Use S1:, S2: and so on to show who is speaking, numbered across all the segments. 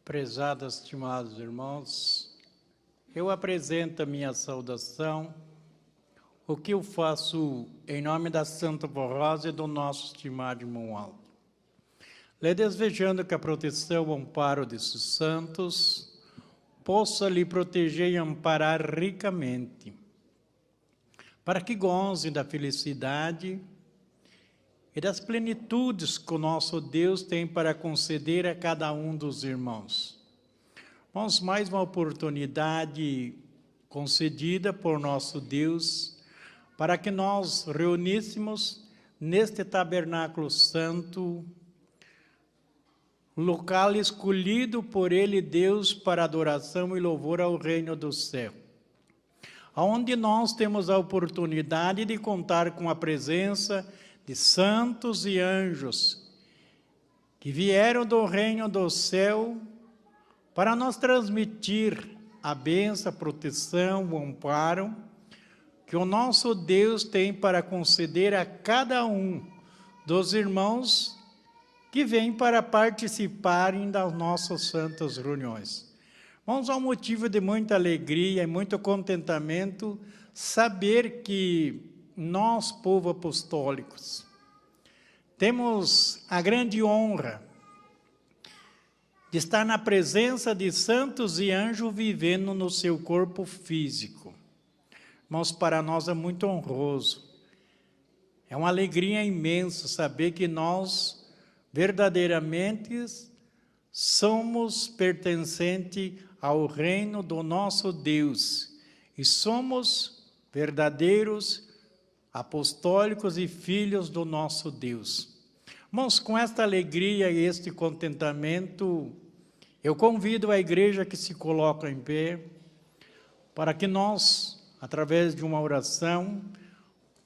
S1: Prezados, estimados irmãos, eu apresento a minha saudação, o que eu faço em nome da Santa Rosa e do nosso estimado irmão Aldo. Lhe desejando que a proteção e o amparo desses santos possa lhe proteger e amparar ricamente, para que goze da felicidade e das plenitudes que o nosso Deus tem para conceder a cada um dos irmãos. Irmãos, mais uma oportunidade concedida por nosso Deus para que nós reuníssemos neste tabernáculo santo, local escolhido por Ele, Deus, para adoração e louvor ao reino do céu, onde nós temos a oportunidade de contar com a presença de santos e anjos que vieram do reino do céu para nos transmitir a bênção, a proteção, o amparo que o nosso Deus tem para conceder a cada um dos irmãos que vêm para participarem das nossas santas reuniões. Vamos ao motivo de muita alegria e muito contentamento saber que nós, povo apostólicos, temos a grande honra de estar na presença de santos e anjos vivendo no seu corpo físico. Mas para nós é muito honroso. É uma alegria imensa saber que nós verdadeiramente somos pertencentes ao reino do nosso Deus e somos verdadeiros apostólicos e filhos do nosso Deus. Irmãos, com esta alegria e este contentamento, eu convido a igreja que se coloca em pé, para que nós, através de uma oração,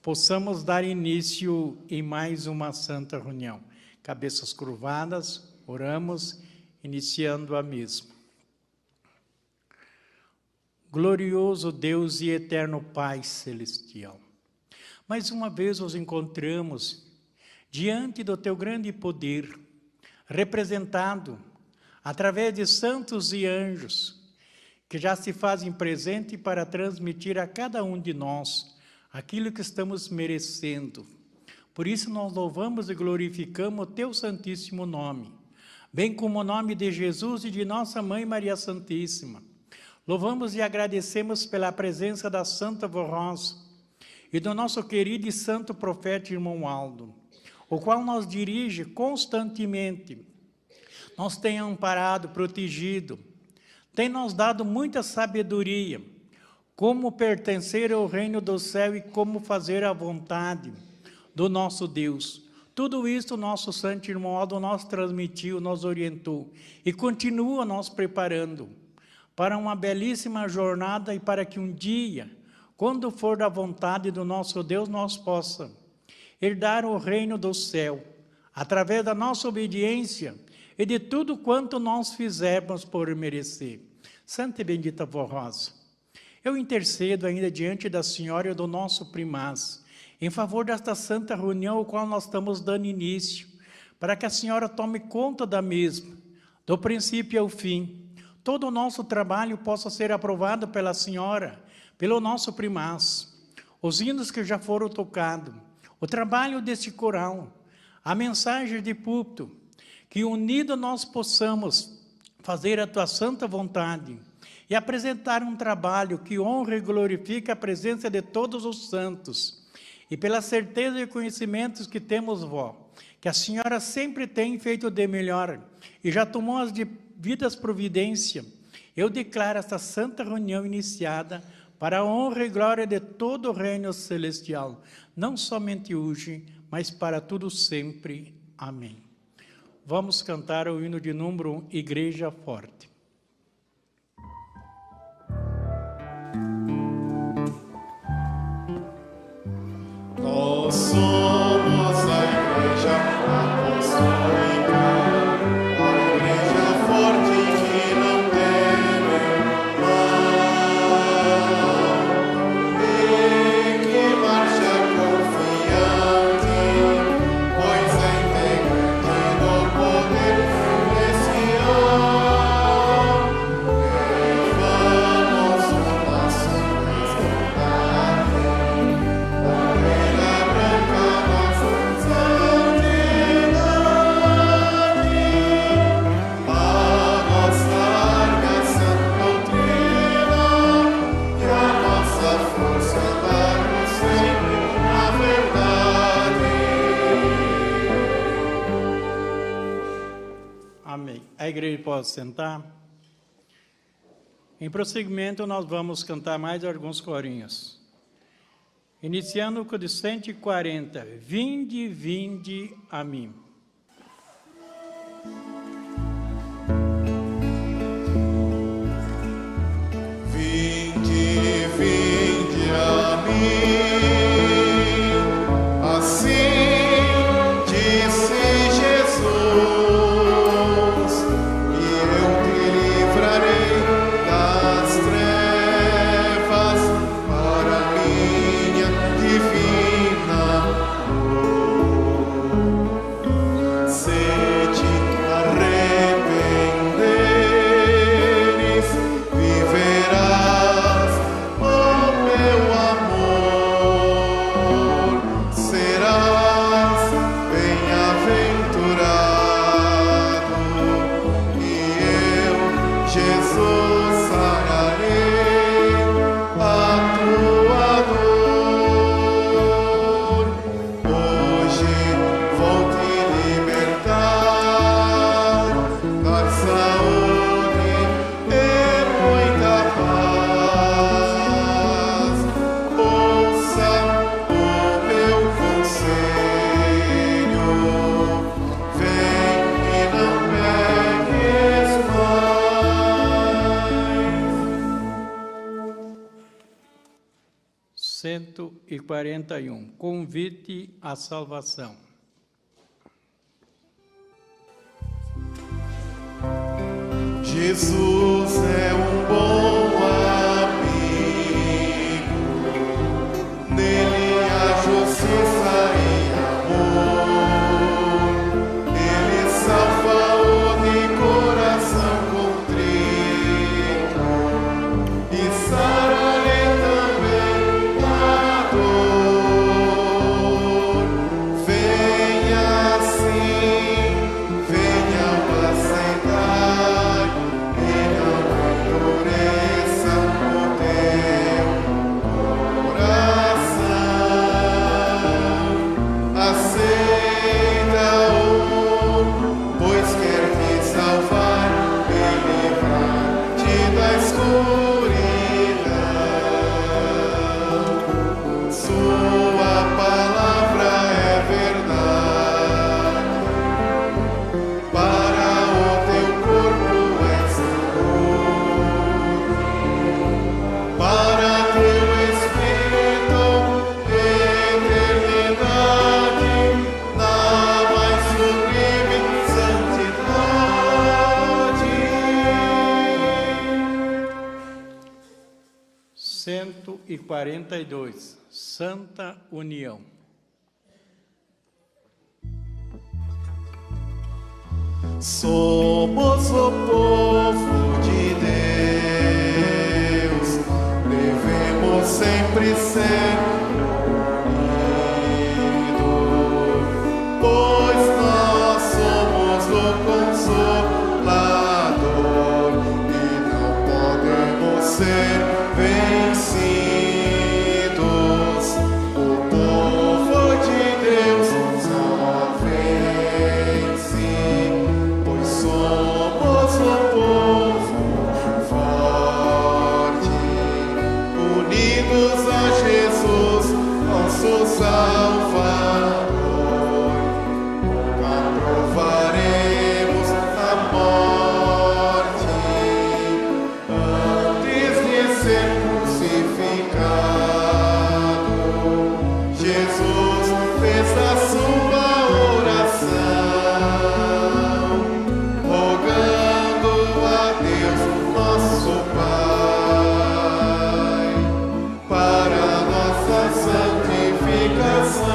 S1: possamos dar início em mais uma santa reunião. Cabeças curvadas, oramos, iniciando a mesma. Glorioso Deus e eterno Pai celestial, mais uma vez nos encontramos diante do Teu grande poder, representado através de santos e anjos, que já se fazem presente para transmitir a cada um de nós aquilo que estamos merecendo. Por isso nós louvamos e glorificamos o Teu santíssimo nome, bem como o nome de Jesus e de nossa Mãe Maria Santíssima. Louvamos e agradecemos pela presença da Santa Rosa e do nosso querido e santo profeta irmão Aldo, o qual nos dirige constantemente, nos tem amparado, protegido, tem nos dado muita sabedoria, como pertencer ao reino do céu e como fazer a vontade do nosso Deus. Tudo isso o nosso santo irmão Aldo nos transmitiu, nos orientou e continua nos preparando para uma belíssima jornada e para que um dia, quando for da vontade do nosso Deus, nós possamos herdar o reino do céu, através da nossa obediência e de tudo quanto nós fizermos por merecer. Santa e bendita Vó Rosa, eu intercedo ainda diante da Senhora e do nosso primaz, em favor desta santa reunião, ao qual nós estamos dando início, para que a Senhora tome conta da mesma, do princípio ao fim. Todo o nosso trabalho possa ser aprovado pela Senhora, pelo nosso primaz, os hinos que já foram tocados, o trabalho deste coral, a mensagem de púlpito, que unidos nós possamos fazer a Tua santa vontade e apresentar um trabalho que honra e glorifica a presença de todos os santos. E pela certeza e conhecimentos que temos, Vó, que a Senhora sempre tem feito de melhor e já tomou as devidas providências, eu declaro esta santa reunião iniciada para a honra e glória de todo o reino celestial, não somente hoje, mas para tudo sempre. Amém. Vamos cantar o hino de número 1, Igreja Forte.
S2: Nós somos a Igreja Apostólica, a Igreja forte que não teme mal, e que marcha confiante, pois é integrante do poder celestial.
S1: possa sentar. Em prosseguimento, nós vamos cantar mais alguns corinhos. Iniciando com o de 140, Vinde, vinde a mim.
S2: Vinde, vinde a mim, assim disse Jesus, e eu te livrarei das trevas para minha divina luz. Se te arrependeres, viverás, oh meu amor, serás bem-aventurado, e eu, Jesus, sararei a tua dor. Hoje vou te libertar, dar saúde e muita paz. Ouça o meu conselho, vem e não peques mais.
S1: 141, Convite à salvação.
S2: Jesus é um bom amigo, nele há justiça e amor. Ele salva o de coração contrito e sara-lhe também a dor. Venha assim, venha o aceitar, e não endureça o teu coração. Aceita-o, pois quer te salvar e livrar-te da escuridão. Sua palavra é verdade, para o teu corpo é saúde, para teu espírito eternidade, na mais sublime santidade.
S1: 142, Santa União.
S2: Somos o povo de Deus, devemos sempre ser unidos, pois nós somos o Consolador e não podemos ser vencidos. O povo de Deus só vence, pois somos o povo forte, unidos a Jesus, nosso Salvador. Aprovaremos a morte antes de ser crucificado. Jesus fez a sua oração, rogando a Deus, nosso Pai, para nossa santificação.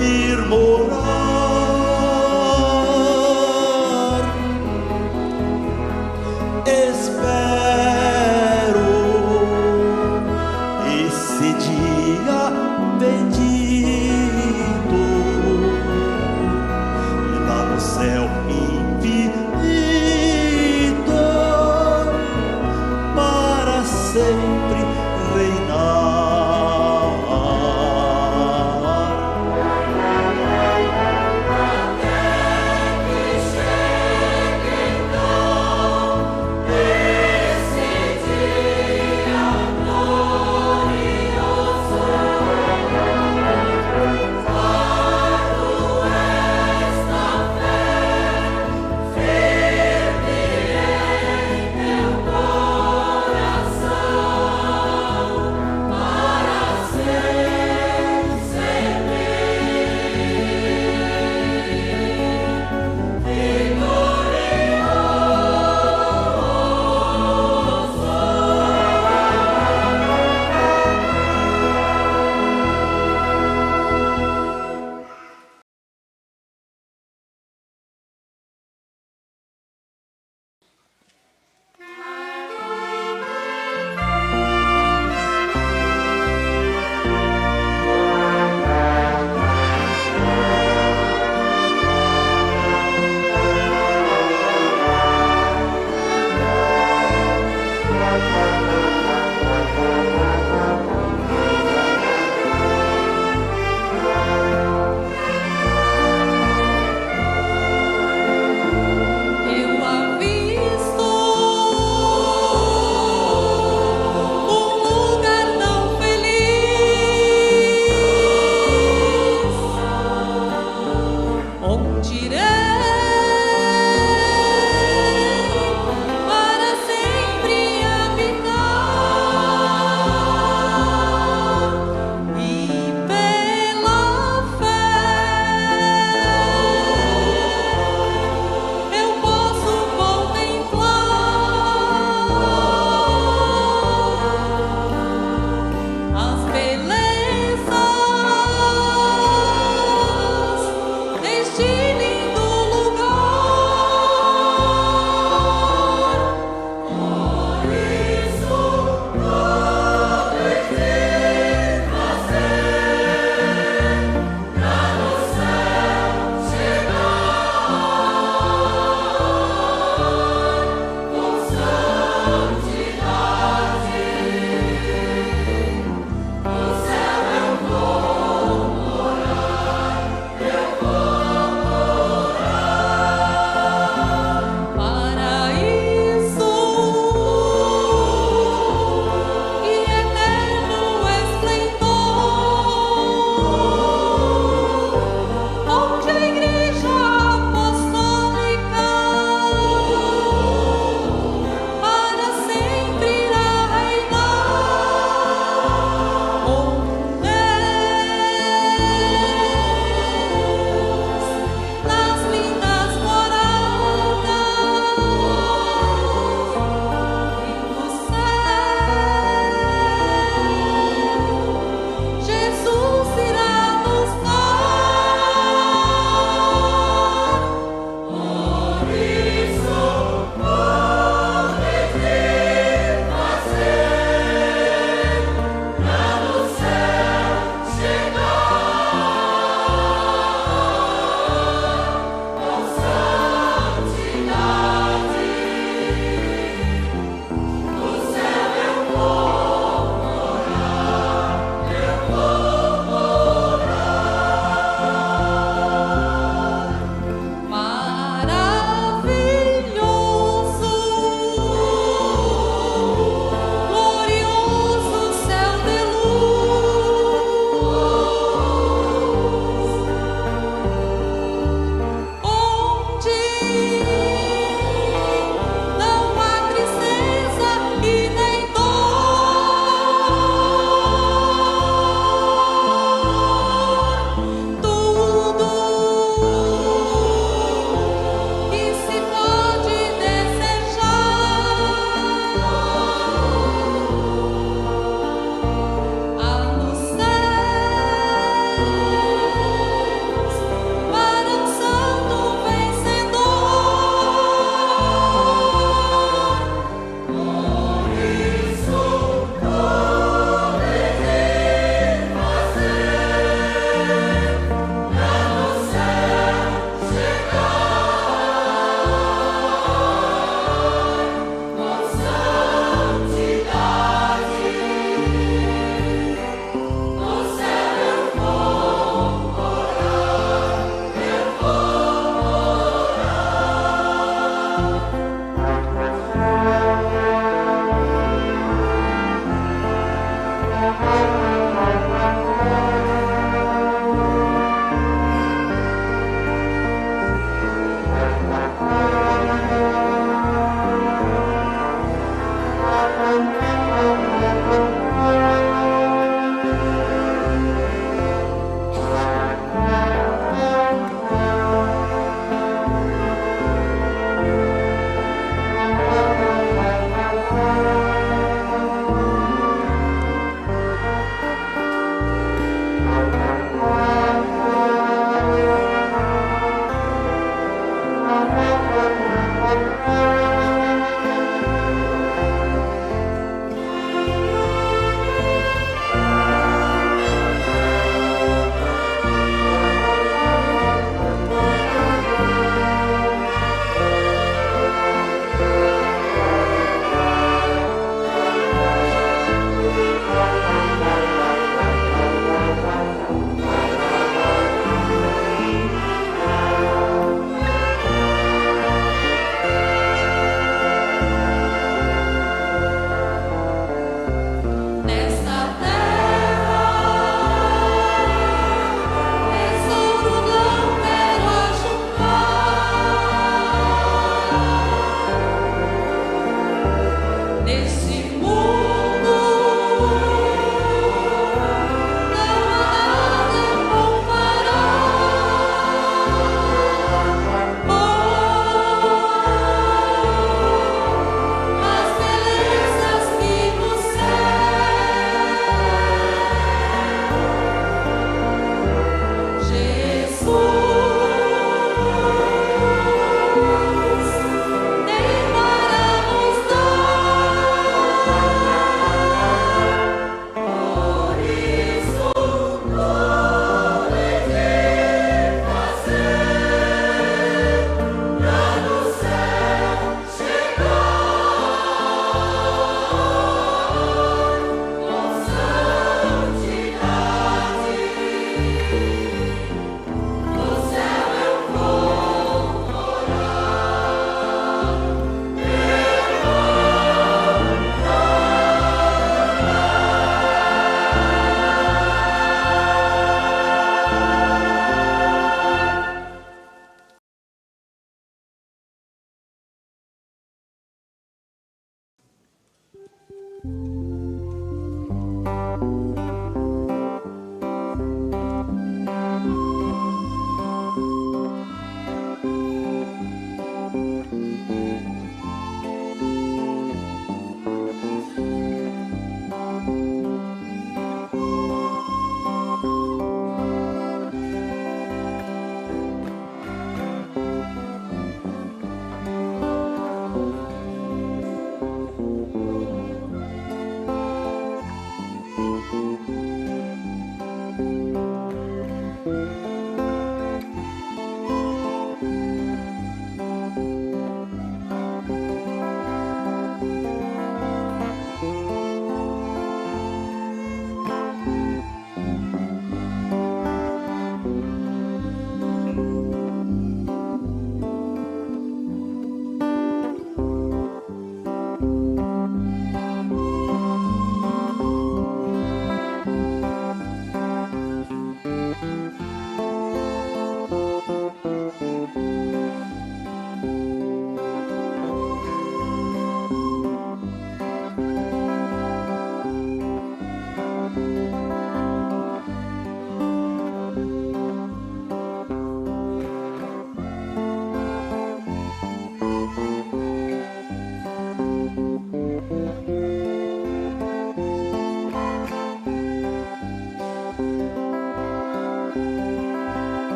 S3: ir morar. Espero esse dia bendito, e lá no céu infinito, para sempre reinar.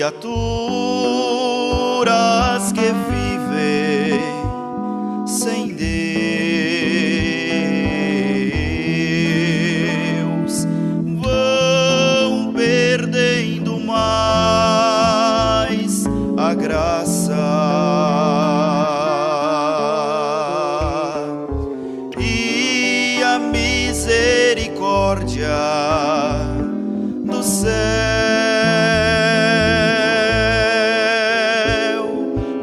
S3: criaturas que vivem sem Deus vão perdendo mais a graça e a misericórdia do céu.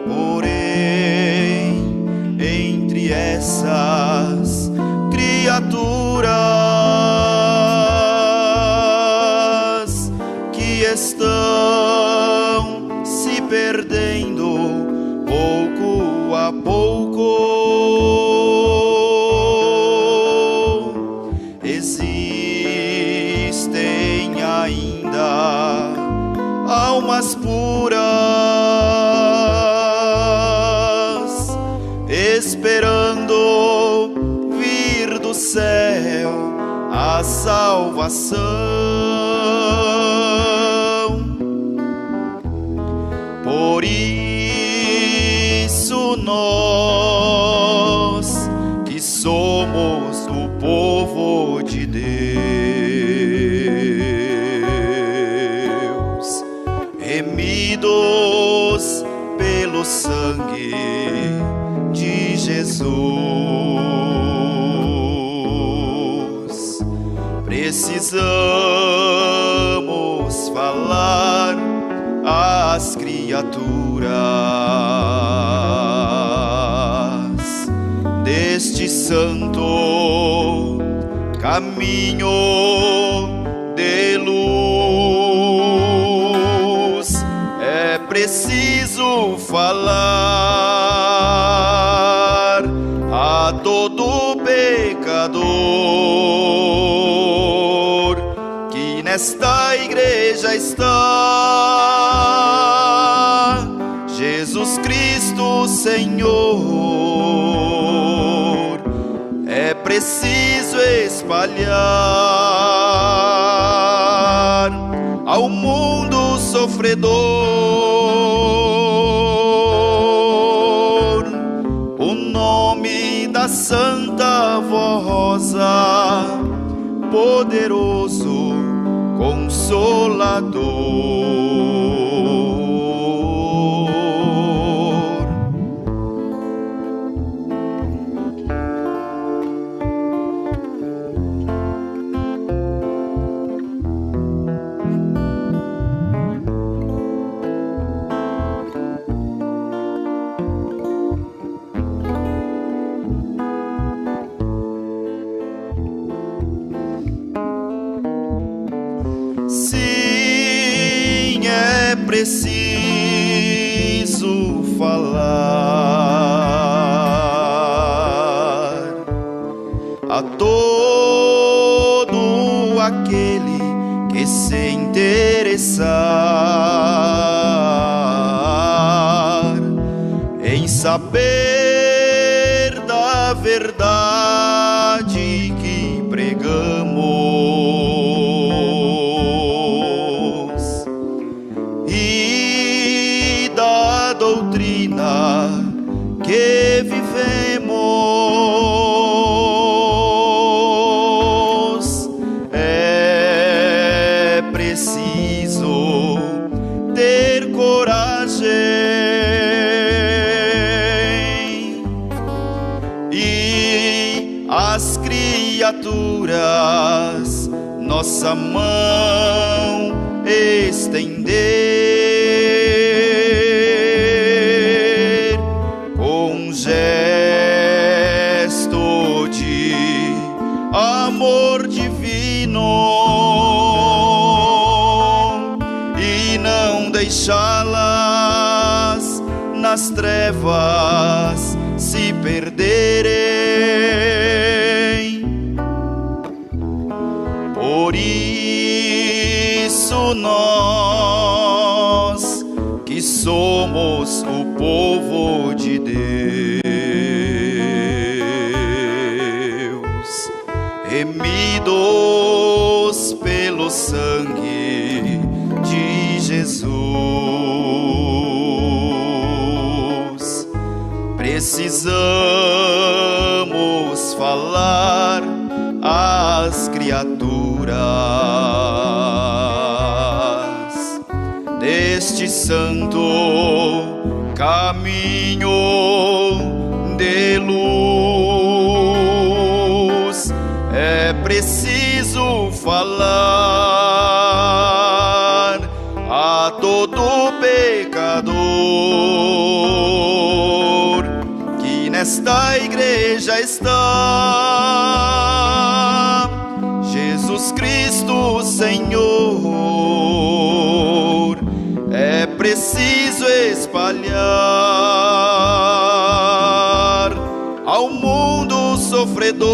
S3: Porém, entre essas criaturas que estão se perdendo pouco a pouco, existem ainda almas puras, esperando vir do céu a salvação. Por isso nós que somos o povo de Deus, remidos pelo sangue de Jesus, precisamos falar às criaturas deste santo caminho de luz. É preciso falar a todo pecador que nesta igreja está Jesus Cristo Senhor. É preciso espalhar ao mundo sofredor o nome da Santa Voza, poderoso Consolador. Sim, é preciso falar a todo aquele que se interessar em saber da verdade que pregamos e da doutrina que vivemos. É preciso ter coragem e as criaturas nossa mão estender com gesto de amor divino e não deixá-las nas trevas se perderem. Por isso nós que somos o povo de Deus, remidos pelo sangue de Jesus, precisamos falar às criaturas deste santo caminho de luz. É preciso falar a todo pecador que nesta igreja está Jesus Cristo Senhor. É preciso espalhar ao mundo sofredor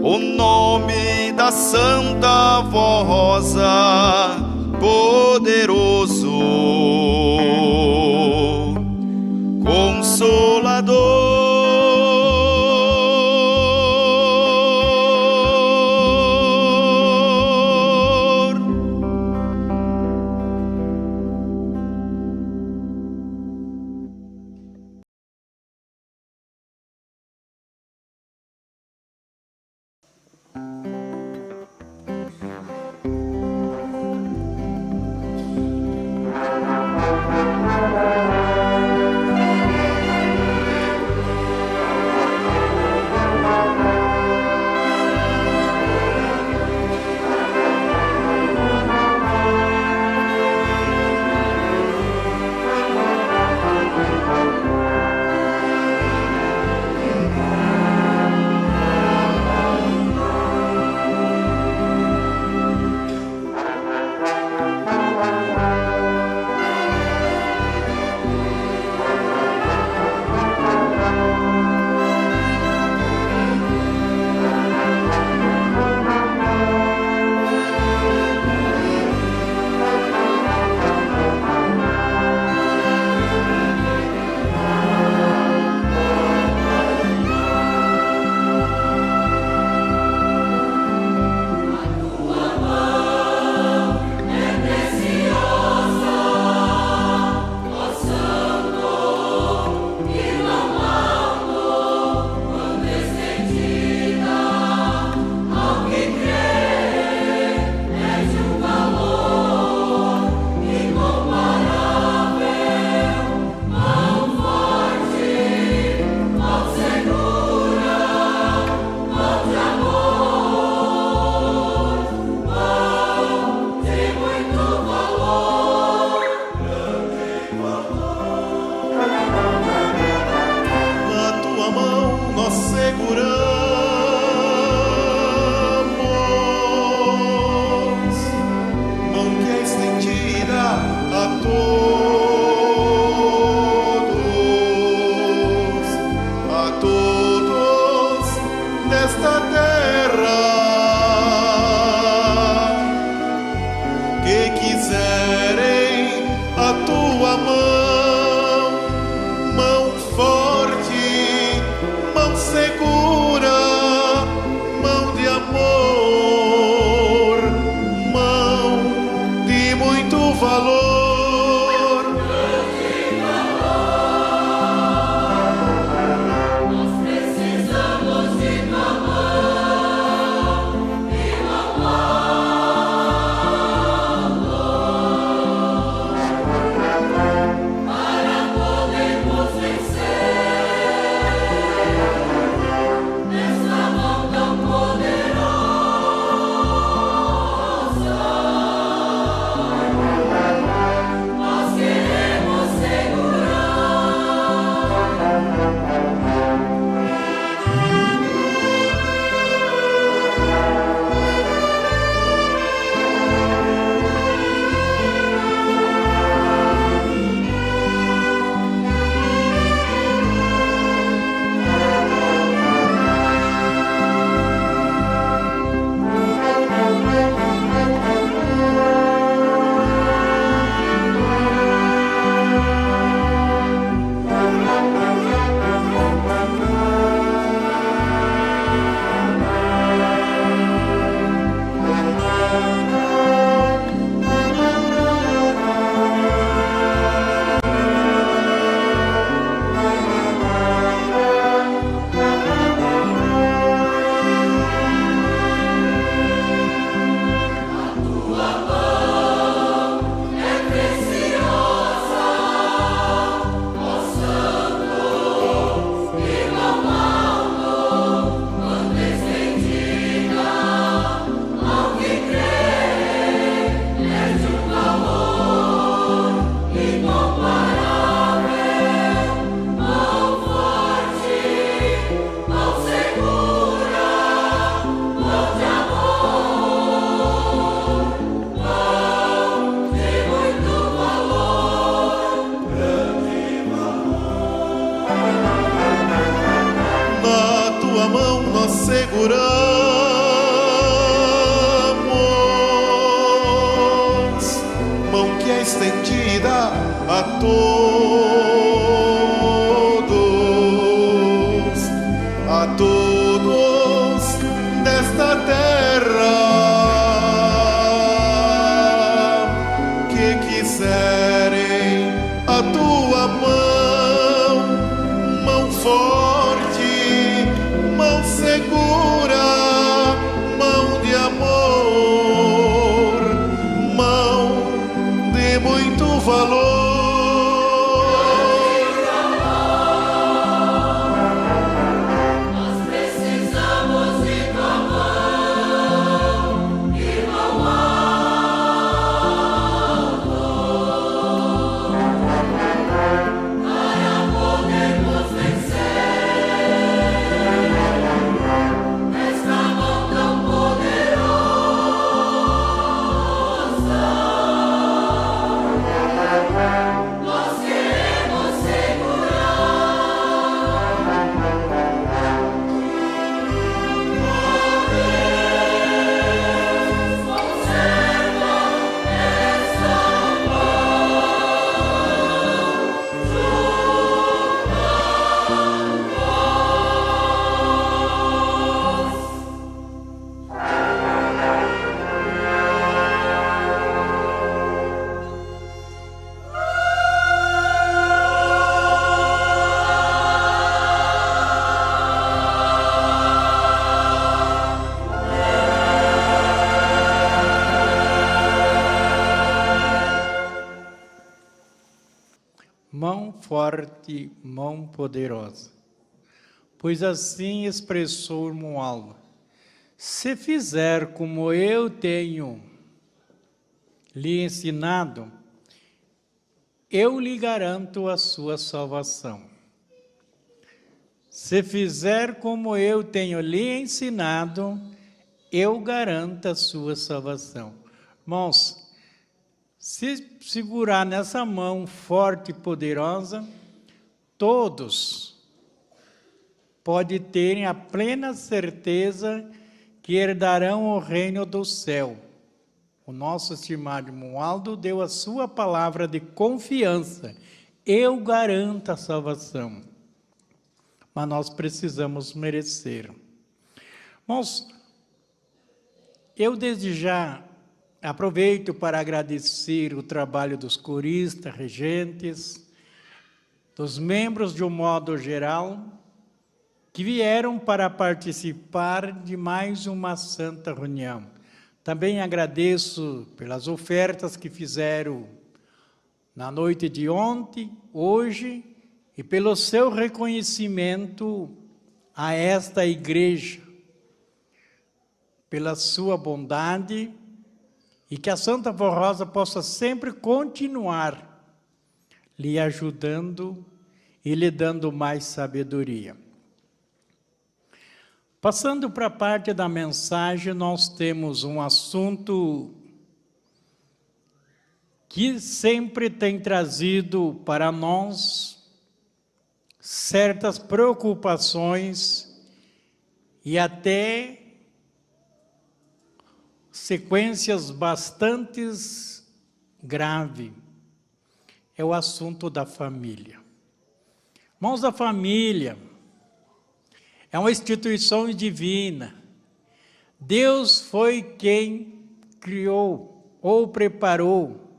S3: o nome da Santa Voza poderoso, Consolador.
S2: mão forte, mão segura, mão de amor, mão de muito valor.
S1: Mão forte, mão poderosa. Pois assim expressou Romualdo: se fizer como eu tenho lhe ensinado, eu lhe garanto a sua salvação. Se fizer como eu tenho lhe ensinado, eu garanto a sua salvação. Irmãos, se segurar nessa mão forte e poderosa, todos podem terem a plena certeza que herdarão o reino do céu. O nosso estimado Romualdo deu a sua palavra de confiança. Eu garanto a salvação. Mas nós precisamos merecer. Irmãos, eu desde já aproveito para agradecer o trabalho dos coristas, regentes, dos membros de um modo geral, que vieram para participar de mais uma santa reunião. Também agradeço pelas ofertas que fizeram na noite de ontem, hoje, e pelo seu reconhecimento a esta igreja, pela sua bondade, e que a Santa Vó Rosa possa sempre continuar lhe ajudando e lhe dando mais sabedoria. Passando para a parte da mensagem, nós temos um assunto que sempre tem trazido para nós certas preocupações e até sequências bastante graves. É o assunto da família. Irmãos, a família é uma instituição divina. Deus foi quem criou ou preparou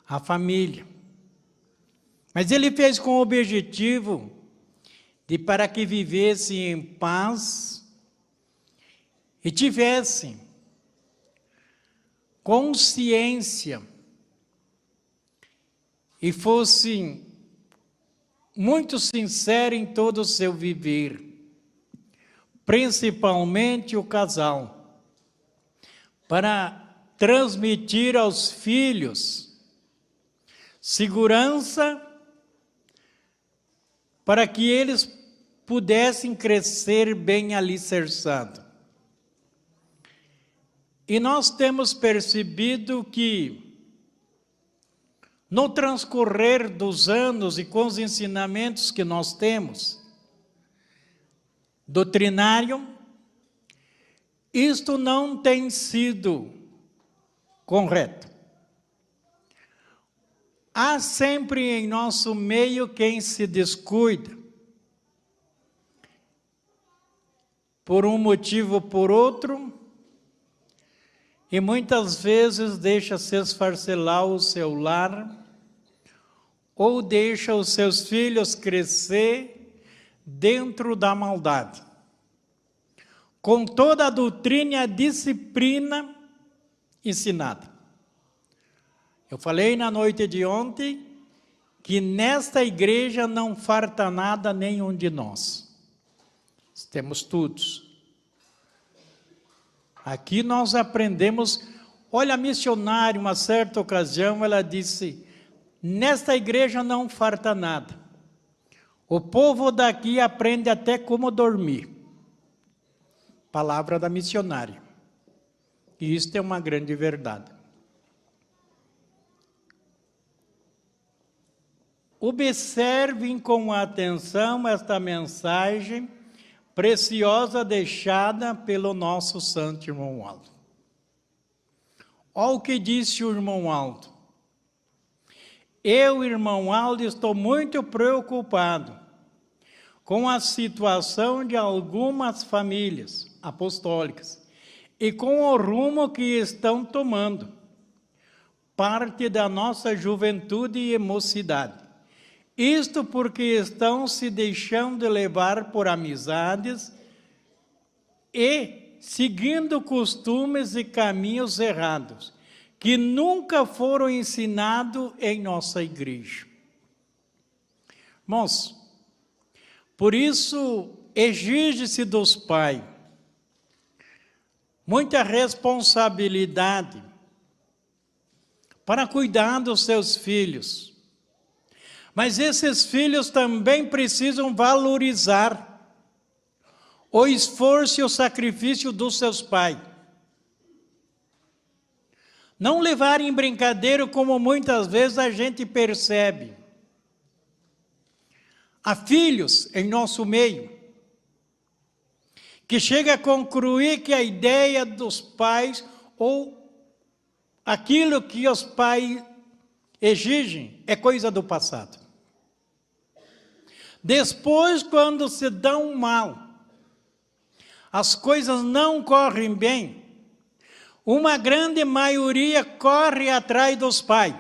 S1: a família. Mas Ele fez com o objetivo de para que vivessem em paz e tivessem consciência e fossem muito sinceros em todo o seu viver, principalmente o casal, para transmitir aos filhos segurança para que eles pudessem crescer bem alicerçados. E nós temos percebido que, no transcorrer dos anos e com os ensinamentos que nós temos, doutrinário, isto não tem sido correto. Há sempre em nosso meio quem se descuida, por um motivo ou por outro, e muitas vezes deixa se esfarcelar o seu lar, ou deixa os seus filhos crescer dentro da maldade, com toda a doutrina e a disciplina ensinada. Eu falei na noite de ontem que nesta igreja não falta nada nenhum de nós. Temos tudo. Aqui nós aprendemos. Olha, a missionária, uma certa ocasião, ela disse: nesta igreja não falta nada. O povo daqui aprende até como dormir. Palavra da missionária. E isto é uma grande verdade. Observem com atenção esta mensagem preciosa deixada pelo nosso santo irmão Aldo. Olha o que disse o irmão Aldo. Eu, irmão Aldo, estou muito preocupado com a situação de algumas famílias apostólicas e com o rumo que estão tomando parte da nossa juventude e mocidade. Isto porque estão se deixando levar por amizades e seguindo costumes e caminhos errados, que nunca foram ensinados em nossa igreja. Irmãos, por isso exige-se dos pais muita responsabilidade para cuidar dos seus filhos. Mas esses filhos também precisam valorizar o esforço e o sacrifício dos seus pais. Não levar em brincadeira como muitas vezes a gente percebe. Há filhos em nosso meio que chega a concluir que a ideia dos pais ou aquilo que os pais exigem é coisa do passado. Depois, quando se dão mal, as coisas não correm bem, uma grande maioria corre atrás dos pais.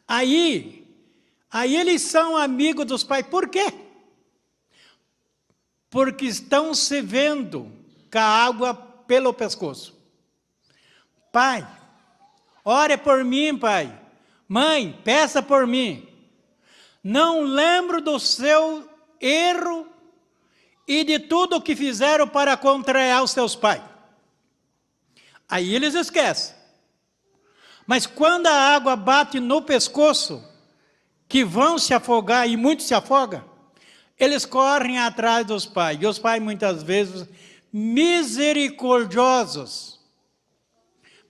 S1: Aí eles são amigos dos pais. Por quê? Porque estão se vendo com a água pelo pescoço. Pai, ore por mim, pai. Mãe, peça por mim. Não lembro do seu erro e de tudo o que fizeram para contrariar os seus pais. Aí eles esquecem. Mas quando a água bate no pescoço, que vão se afogar, e muitos se afogam, eles correm atrás dos pais. E os pais, muitas vezes, misericordiosos,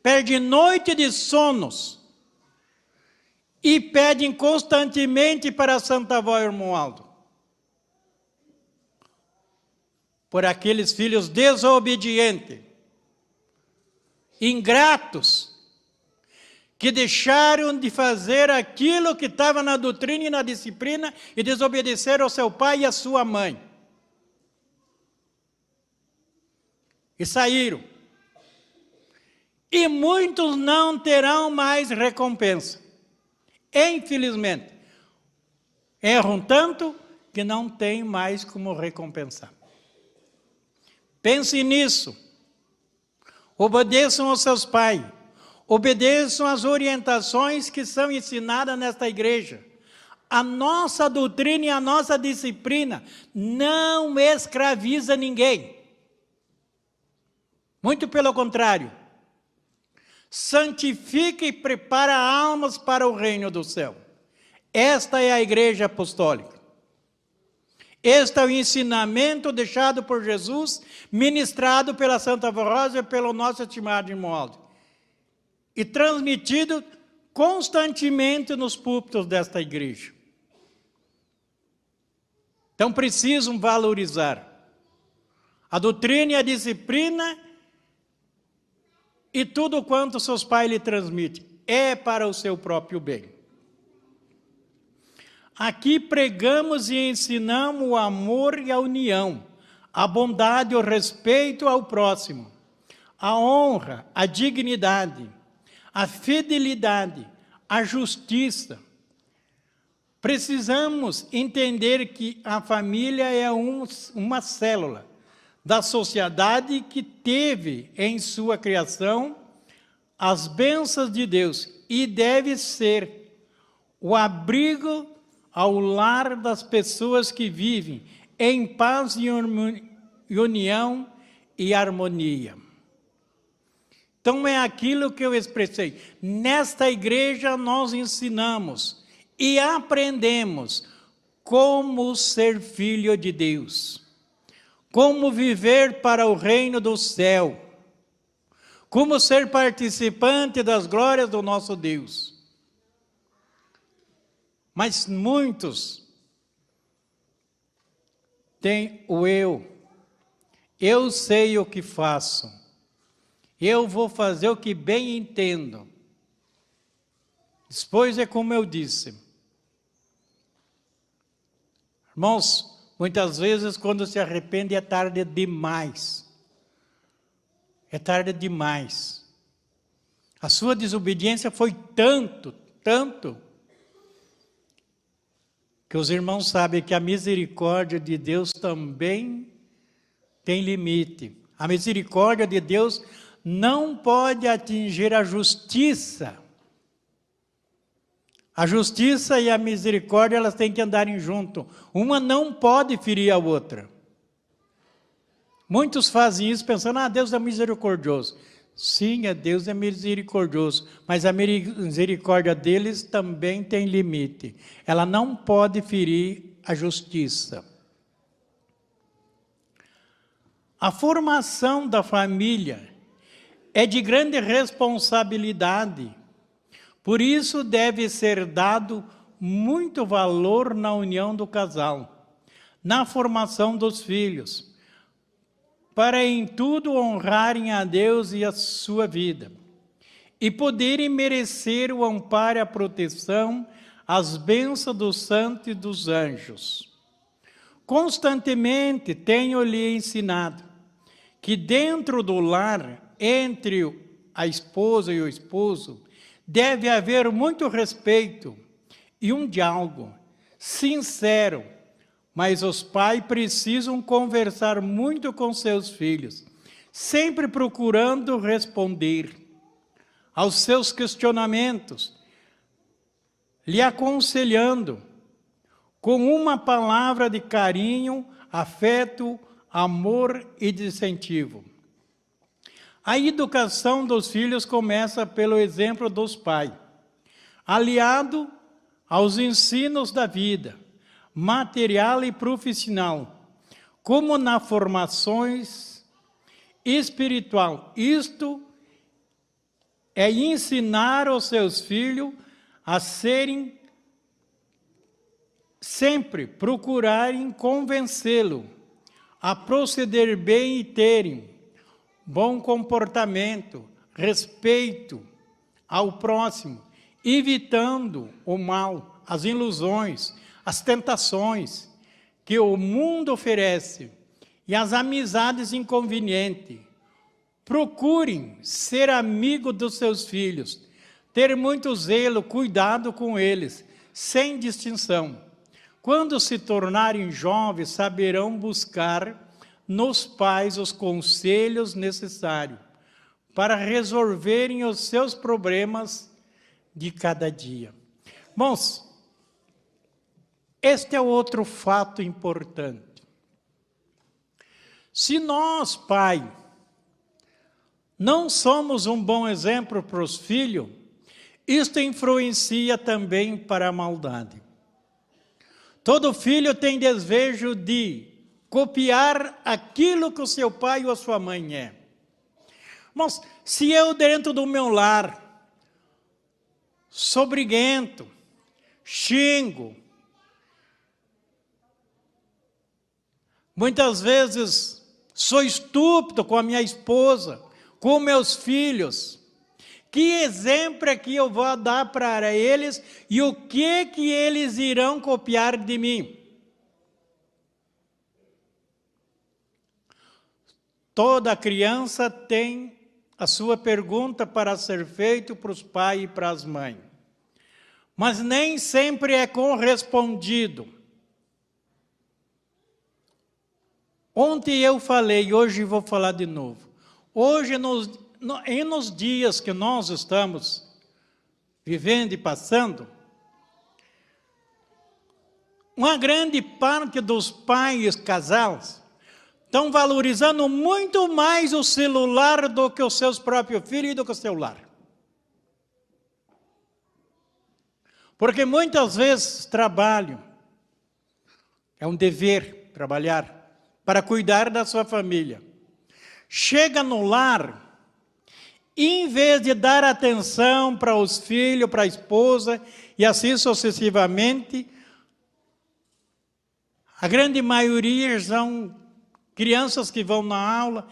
S1: perdem noite de sonos e pedem constantemente para a Santa Avó Irmão Aldo, por aqueles filhos desobedientes, ingratos, que deixaram de fazer aquilo que estava na doutrina e na disciplina e desobedeceram ao seu pai e à sua mãe. E saíram. E muitos não terão mais recompensa. Infelizmente. Erram tanto que não tem mais como recompensar. Pense nisso. Obedeçam aos seus pais. Obedeçam às orientações que são ensinadas nesta igreja. A nossa doutrina e a nossa disciplina não escraviza ninguém. Muito pelo contrário. Santifica e prepara almas para o reino do céu. Esta é a igreja apostólica. Este é o ensinamento deixado por Jesus, ministrado pela Santa Avó Rosa e pelo nosso estimado irmão Aldo, e transmitido constantemente nos púlpitos desta igreja. Então precisam valorizar a doutrina e a disciplina e tudo quanto seus pais lhe transmitem. É para o seu próprio bem. Aqui pregamos e ensinamos o amor e a união, a bondade e o respeito ao próximo, a honra, a dignidade, a fidelidade, a justiça. Precisamos entender que a família é uma célula da sociedade que teve em sua criação as bênçãos de Deus e deve ser o abrigo ao lar das pessoas que vivem em paz e união e harmonia. Então é aquilo que eu expressei. Nesta igreja nós ensinamos e aprendemos como ser filho de Deus, como viver para o reino do céu, como ser participante das glórias do nosso Deus. Mas muitos têm o eu sei o que faço, eu vou fazer o que bem entendo. Depois é como eu disse. Irmãos, muitas vezes quando se arrepende é tarde demais. É tarde demais. A sua desobediência foi tanto, que os irmãos sabem que a misericórdia de Deus também tem limite. A misericórdia de Deus não pode atingir a justiça. A justiça e a misericórdia, elas têm que andarem junto. Uma não pode ferir a outra. Muitos fazem isso pensando, Deus é misericordioso. Sim, Deus é misericordioso, mas a misericórdia deles também tem limite. Ela não pode ferir a justiça. A formação da família é de grande responsabilidade. Por isso deve ser dado muito valor na união do casal, na formação dos filhos, para em tudo honrarem a Deus e a sua vida, e poderem merecer o amparo e a proteção, as bênçãos dos santos e dos anjos. Constantemente tenho-lhe ensinado que dentro do lar, entre a esposa e o esposo, deve haver muito respeito e um diálogo sincero, mas os pais precisam conversar muito com seus filhos, sempre procurando responder aos seus questionamentos, lhe aconselhando com uma palavra de carinho, afeto, amor e de incentivo. A educação dos filhos começa pelo exemplo dos pais, aliado aos ensinos da vida, material e profissional, como na formações espiritual. Isto é ensinar aos seus filhos a serem, sempre procurarem convencê-lo a proceder bem e terem bom comportamento, respeito ao próximo, evitando o mal, as ilusões, as tentações que o mundo oferece e as amizades inconvenientes. Procurem ser amigo dos seus filhos, ter muito zelo, cuidado com eles, sem distinção. Quando se tornarem jovens, saberão buscar nos pais os conselhos necessários para resolverem os seus problemas de cada dia. Irmãos, este é outro fato importante. Se nós, pai, não somos um bom exemplo para os filhos, isto influencia também para a maldade. Todo filho tem desejo de copiar aquilo que o seu pai ou a sua mãe é. Mas se eu dentro do meu lar sou briguento, xingo, muitas vezes sou estúpido com a minha esposa, com meus filhos, que exemplo é que eu vou dar para eles e o que eles irão copiar de mim? Toda criança tem a sua pergunta para ser feito para os pais e para as mães, mas nem sempre é correspondido. Ontem eu falei, hoje vou falar de novo. Hoje, nos dias que nós estamos vivendo e passando, uma grande parte dos pais casais estão valorizando muito mais o celular do que os seus próprios filhos e do que o seu lar. Porque muitas vezes trabalham, é um dever trabalhar para cuidar da sua família. Chega no lar, em vez de dar atenção para os filhos, para a esposa, e assim sucessivamente, a grande maioria são crianças que vão na aula,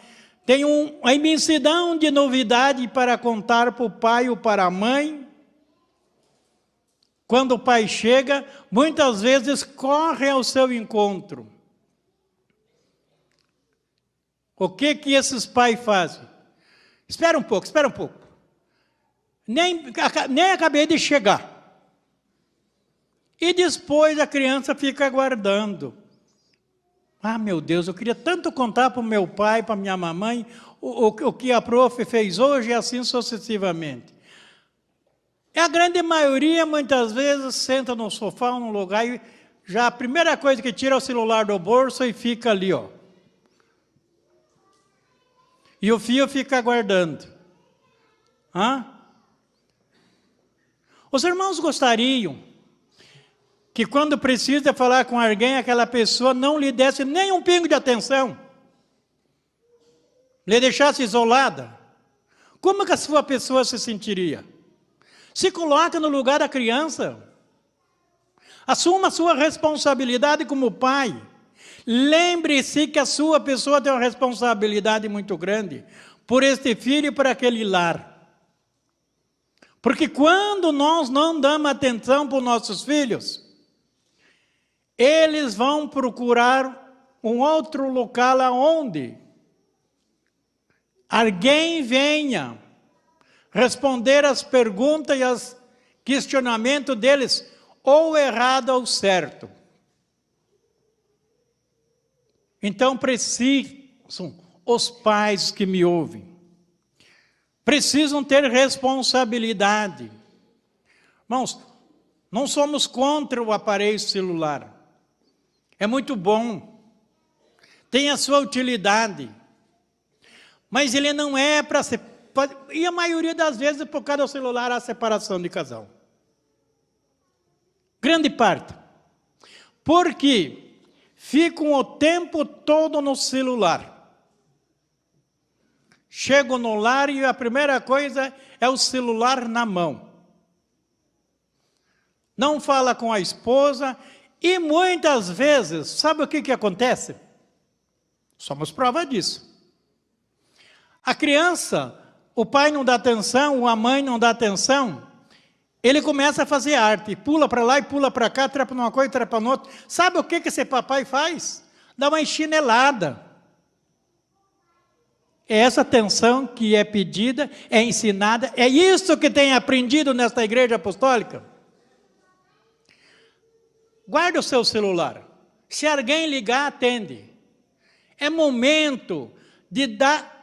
S1: tem uma imensidão de novidade para contar para o pai ou para a mãe. Quando o pai chega, muitas vezes corre ao seu encontro. O que esses pais fazem? Espera um pouco. Nem acabei de chegar. E depois a criança fica aguardando. Ah, meu Deus, eu queria tanto contar para o meu pai, para a minha mamãe, o que a prof fez hoje e assim sucessivamente. E a grande maioria, muitas vezes, senta no sofá ou no lugar e já a primeira coisa que tira é o celular do bolso e fica ali, ó. E o filho fica aguardando. Os irmãos gostariam que quando precisa falar com alguém, aquela pessoa não lhe desse nem um pingo de atenção, lhe deixasse isolada. Como que a sua pessoa se sentiria? Se coloca no lugar da criança. Assuma a sua responsabilidade como pai. Lembre-se que a sua pessoa tem uma responsabilidade muito grande por este filho e por aquele lar. Porque quando nós não damos atenção para os nossos filhos, eles vão procurar um outro local aonde alguém venha responder as perguntas e os questionamentos deles, ou errado ou certo. Então precisam, os pais que me ouvem, precisam ter responsabilidade. Irmãos, não somos contra o aparelho celular. É muito bom, tem a sua utilidade, mas ele não é para ser, e a maioria das vezes por causa do celular há separação de casal. Grande parte. Porque ficam o tempo todo no celular. Chegam no lar e a primeira coisa é o celular na mão. Não fala com a esposa e muitas vezes, sabe o que acontece? Somos prova disso. A criança, o pai não dá atenção, a mãe não dá atenção, ele começa a fazer arte, pula para lá e pula para cá, trepa numa coisa, trepa no outro. Sabe o que esse papai faz? Dá uma chinelada. É essa atenção que é pedida, é ensinada, é isso que tem aprendido nesta igreja apostólica. Guarde o seu celular. Se alguém ligar, atende. É momento de dar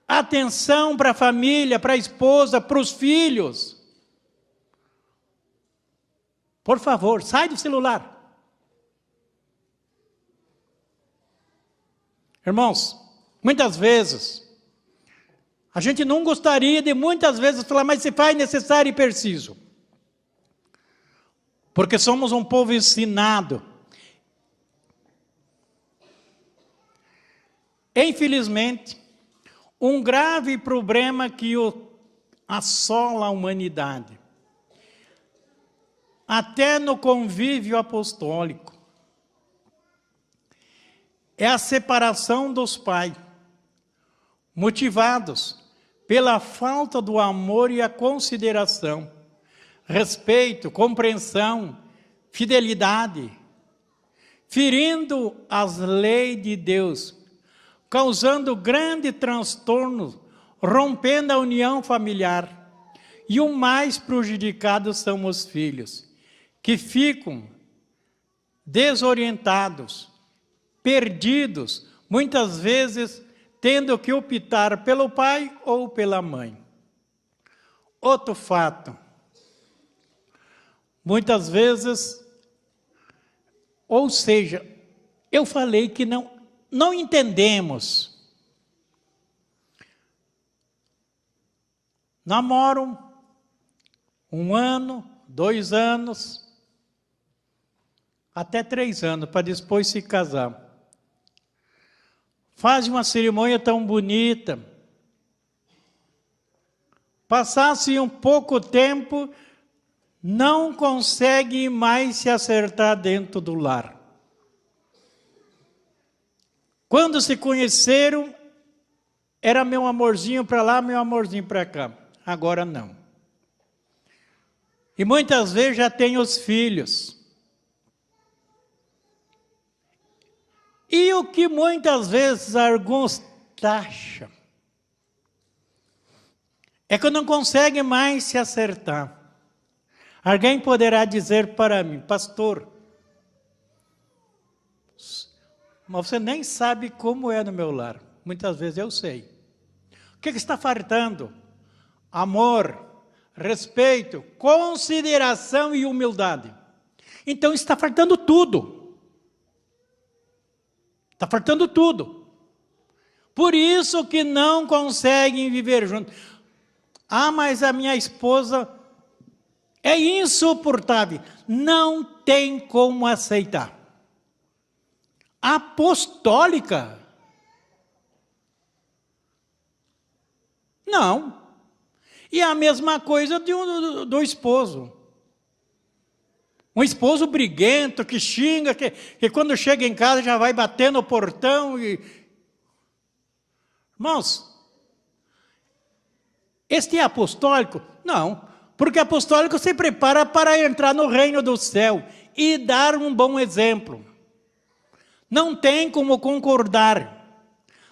S1: atenção para a família, para a esposa, para os filhos. Por favor, sai do celular. Irmãos, muitas vezes, a gente não gostaria de muitas vezes falar, mas se faz necessário e preciso. Porque somos um povo ensinado. Infelizmente, um grave problema que assola a humanidade, até no convívio apostólico, é a separação dos pais, motivados pela falta do amor e a consideração, respeito, compreensão, fidelidade, ferindo as leis de Deus, causando grande transtorno rompendo a união familiar. E o mais prejudicado são os filhos, que ficam desorientados, perdidos, muitas vezes tendo que optar pelo pai ou pela mãe. Outro fato, muitas vezes, ou seja, eu falei que não entendemos. Namoram 1 ano, 2 anos, até 3 anos, para depois se casar. Faz uma cerimônia tão bonita. Passasse um pouco tempo, não consegue mais se acertar dentro do lar. Quando se conheceram, era meu amorzinho para lá, meu amorzinho para cá. Agora não. E muitas vezes já tem os filhos. E o que muitas vezes alguns taxam é que não conseguem mais se acertar. Alguém poderá dizer para mim, pastor, mas você nem sabe como é no meu lar. Muitas vezes eu sei. O que está faltando? Amor, respeito, consideração e humildade. Então está faltando tudo. Está faltando tudo. Por isso que não conseguem viver juntos. Ah, mas a minha esposa é insuportável. Não tem como aceitar. Apostólica? Não. E a mesma coisa do esposo. Um esposo briguento, que xinga, que quando chega em casa já vai bater no portão. Irmãos, este é apostólico? Não, porque apostólico se prepara para entrar no reino do céu e dar um bom exemplo. Não tem como concordar,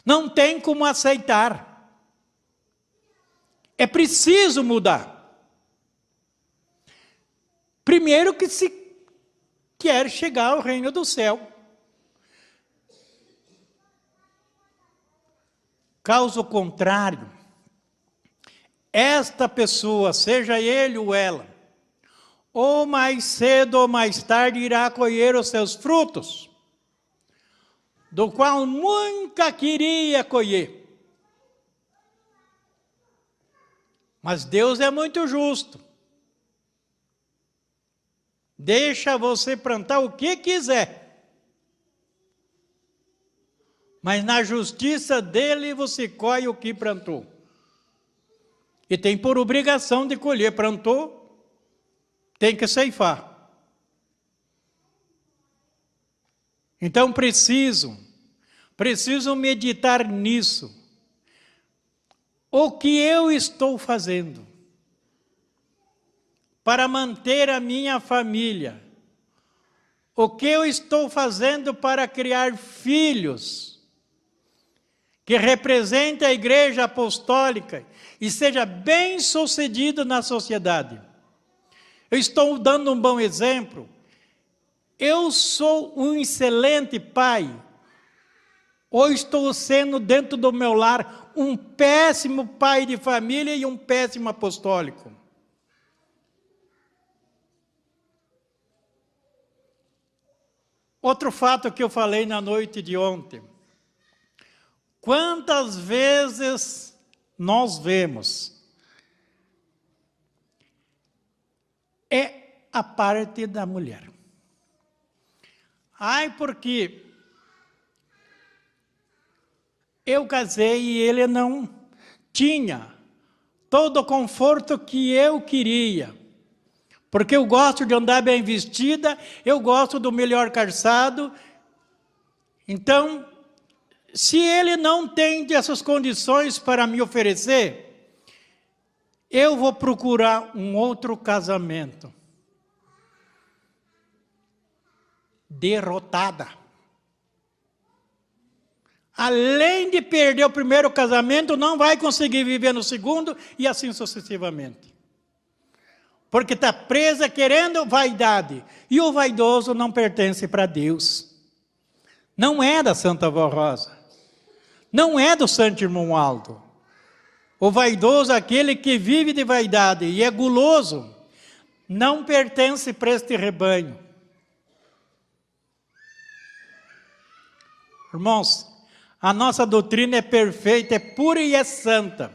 S1: não tem como aceitar. É preciso mudar. Primeiro que se quer chegar ao reino do céu. Caso contrário, esta pessoa, seja ele ou ela, ou mais cedo ou mais tarde irá colher os seus frutos, do qual nunca queria colher. Mas Deus é muito justo. Deixa você plantar o que quiser. Mas na justiça dele você colhe o que plantou. E tem por obrigação de colher. Plantou, tem que ceifar. Então preciso meditar nisso. O que eu estou fazendo para manter a minha família? O que eu estou fazendo para criar filhos que representem a igreja apostólica e seja bem-sucedido na sociedade? Eu estou dando um bom exemplo? Eu sou um excelente pai? Ou estou sendo, dentro do meu lar, um péssimo pai de família e um péssimo apostólico? Outro fato que eu falei na noite de ontem. Quantas vezes nós vemos é a parte da mulher. Ai, porque eu casei e ele não tinha todo o conforto que eu queria. Porque eu gosto de andar bem vestida, eu gosto do melhor calçado. Então, se ele não tem essas condições para me oferecer, eu vou procurar um outro casamento. Derrotada. além de perder o primeiro casamento, não vai conseguir viver no segundo e assim sucessivamente. Porque está presa querendo vaidade. E o vaidoso não pertence para Deus. Não é da Santa Vó Rosa. Não é do Santo Irmão Aldo. O vaidoso, aquele que vive de vaidade e é guloso, não pertence para este rebanho. Irmãos, a nossa doutrina é perfeita, é pura e é santa.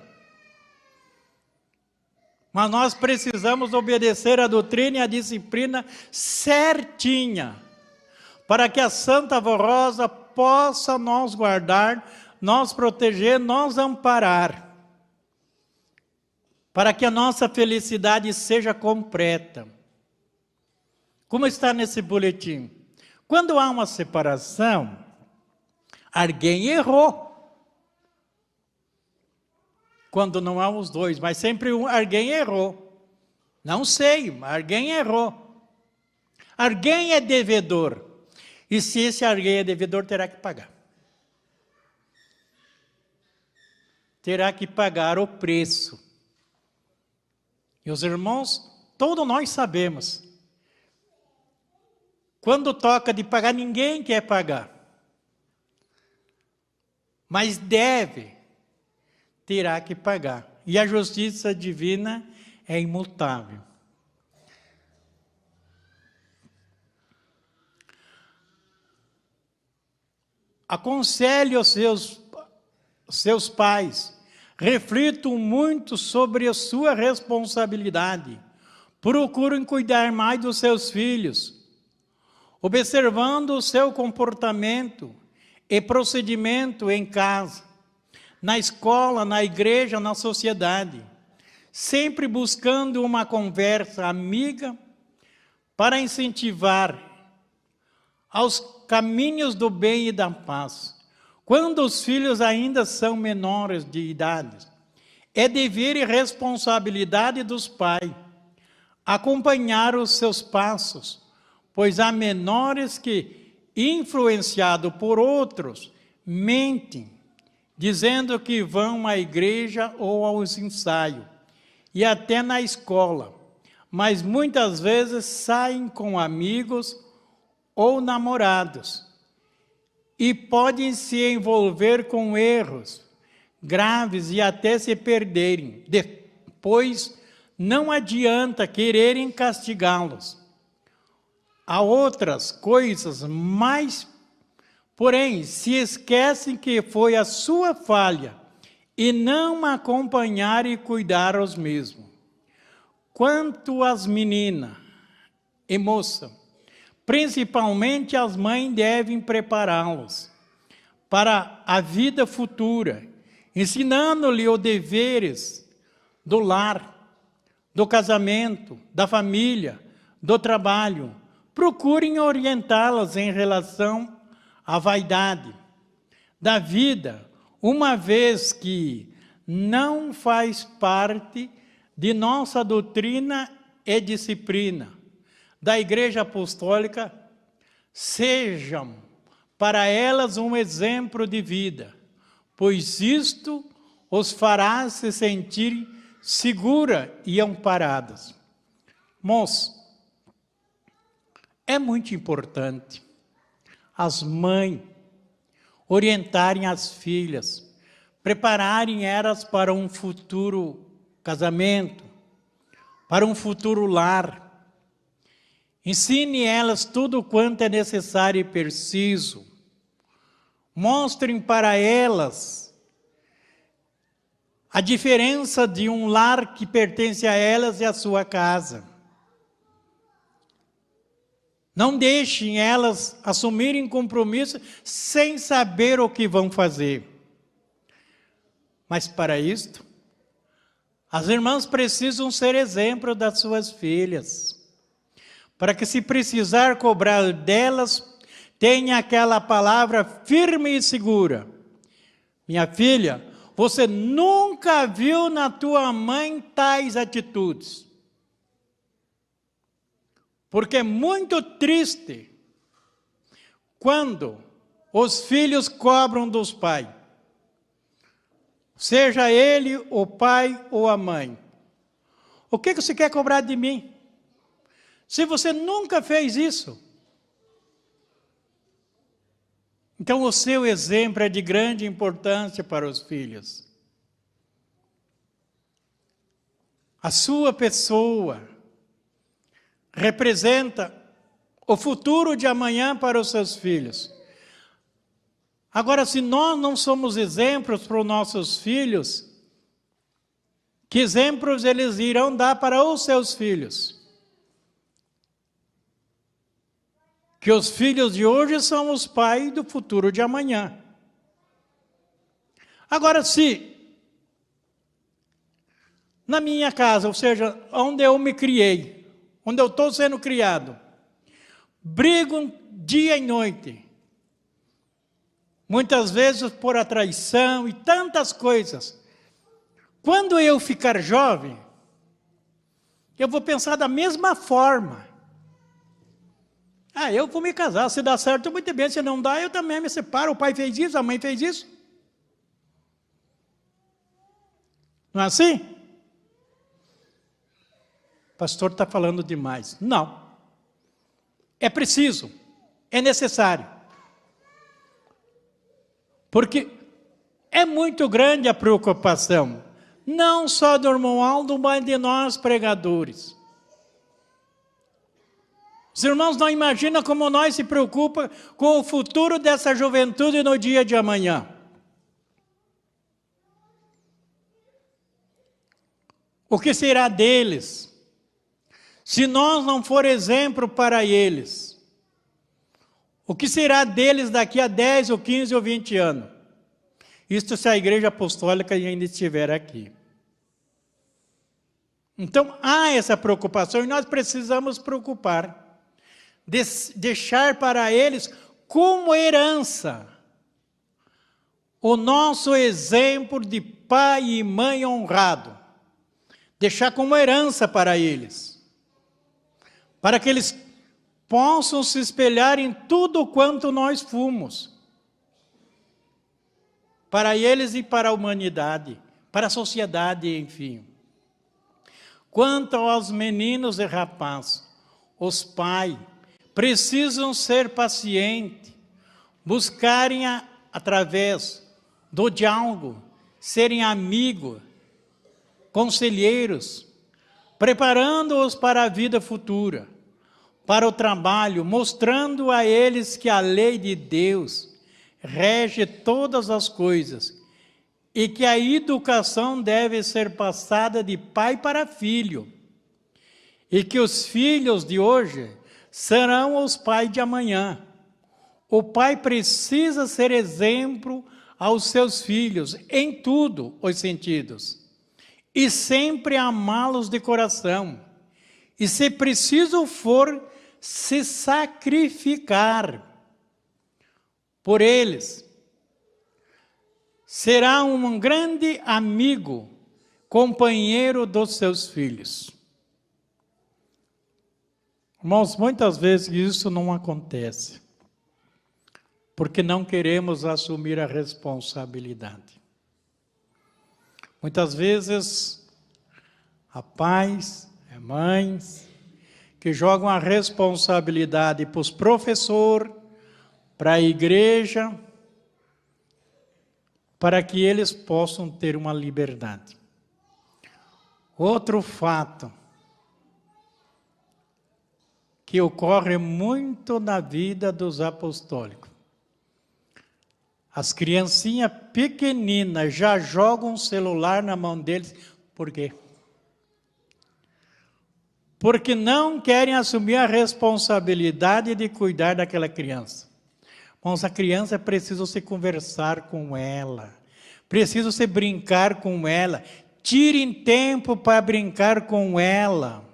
S1: Mas nós precisamos obedecer a doutrina e a disciplina certinha, para que a Santa Vó Rosa possa nos guardar, nos proteger, nos amparar, para que a nossa felicidade seja completa. Como está nesse boletim? Quando há uma separação, alguém errou. Quando não há os dois, mas sempre alguém errou. Não sei, mas alguém errou. Alguém é devedor. E se esse alguém é devedor, terá que pagar. Terá que pagar o preço. E os irmãos, todos nós sabemos. Quando toca de pagar, ninguém quer pagar. Mas terá que pagar. E a justiça divina é imutável. Aconselhe os seus pais, reflitam muito sobre a sua responsabilidade, procurem cuidar mais dos seus filhos, observando o seu comportamento e procedimento em casa, na escola, na igreja, na sociedade, sempre buscando uma conversa amiga para incentivar aos caminhos do bem e da paz. Quando os filhos ainda são menores de idade, é dever e responsabilidade dos pais acompanhar os seus passos, pois há menores que, influenciados por outros, mentem, dizendo que vão à igreja ou aos ensaios, e até na escola, mas muitas vezes saem com amigos ou namorados, e podem se envolver com erros graves e até se perderem. Depois, não adianta quererem castigá-los. Há outras coisas mais, porém, se esquecem que foi a sua falha e não acompanhar e cuidar os mesmos. Quanto às meninas e moças, principalmente as mães devem prepará-los para a vida futura, ensinando-lhe os deveres do lar, do casamento, da família, do trabalho. Procurem orientá-las em relação à vaidade da vida, uma vez que não faz parte de nossa doutrina e disciplina da Igreja Apostólica. Sejam para elas um exemplo de vida, pois isto os fará se sentirem seguras e amparadas. Moços, é muito importante as mães orientarem as filhas, prepararem elas para um futuro casamento, para um futuro lar. Ensine elas tudo quanto é necessário e preciso. Mostrem para elas a diferença de um lar que pertence a elas e a sua casa. Não deixem elas assumirem compromisso sem saber o que vão fazer. Mas para isto, as irmãs precisam ser exemplo das suas filhas, para que, se precisar cobrar delas, tenha aquela palavra firme e segura. Minha filha, você nunca viu na tua mãe tais atitudes. Porque é muito triste quando os filhos cobram dos pais. Seja ele o pai ou a mãe. O que você quer cobrar de mim? Se você nunca fez isso. Então o seu exemplo é de grande importância para os filhos. A sua pessoa representa o futuro de amanhã para os seus filhos. Agora, se nós não somos exemplos para os nossos filhos, que exemplos eles irão dar para os seus filhos? Que os filhos de hoje são os pais do futuro de amanhã. Agora, se na minha casa, ou seja, onde eu me criei, onde eu estou sendo criado, brigam dia e noite, muitas vezes por a traição e tantas coisas. Quando eu ficar jovem, eu vou pensar da mesma forma. Eu vou me casar, se dá certo, muito bem, se não dá, eu também me separo. O pai fez isso, a mãe fez isso. Não é assim? O pastor está falando demais. Não. É preciso, é necessário. Porque é muito grande a preocupação, não só do irmão Aldo, mas de nós pregadores. Os irmãos não imaginam como nós se preocupamos com o futuro dessa juventude no dia de amanhã. O que será deles, se nós não for exemplo para eles? O que será deles daqui a 10 ou 15 ou 20 anos? Isto se a Igreja Apostólica ainda estiver aqui. Então, há essa preocupação e nós precisamos preocupar. Deixar para eles como herança o nosso exemplo de pai e mãe honrado. Deixar como herança para eles. Para que eles possam se espelhar em tudo quanto nós fomos. Para eles e para a humanidade, para a sociedade, enfim. Quanto aos meninos e rapazes, os pais precisam ser pacientes, buscarem através do diálogo, serem amigos, conselheiros, preparando-os para a vida futura, para o trabalho, mostrando a eles que a lei de Deus rege todas as coisas e que a educação deve ser passada de pai para filho e que os filhos de hoje serão os pais de amanhã. O pai precisa ser exemplo aos seus filhos em tudo os sentidos e sempre amá-los de coração e, se preciso for, se sacrificar por eles. Será um grande amigo, companheiro dos seus filhos. Irmãos, muitas vezes isso não acontece, porque não queremos assumir a responsabilidade. Muitas vezes, há pais, mães, que jogam a responsabilidade para os professores, para a igreja, para que eles possam ter uma liberdade. Outro fato que ocorre muito na vida dos apostólicos. As criancinhas pequeninas já jogam um celular na mão deles. Por quê? Porque não querem assumir a responsabilidade de cuidar daquela criança. Mas a criança precisa se conversar com ela, precisa se brincar com ela, tirem tempo para brincar com ela.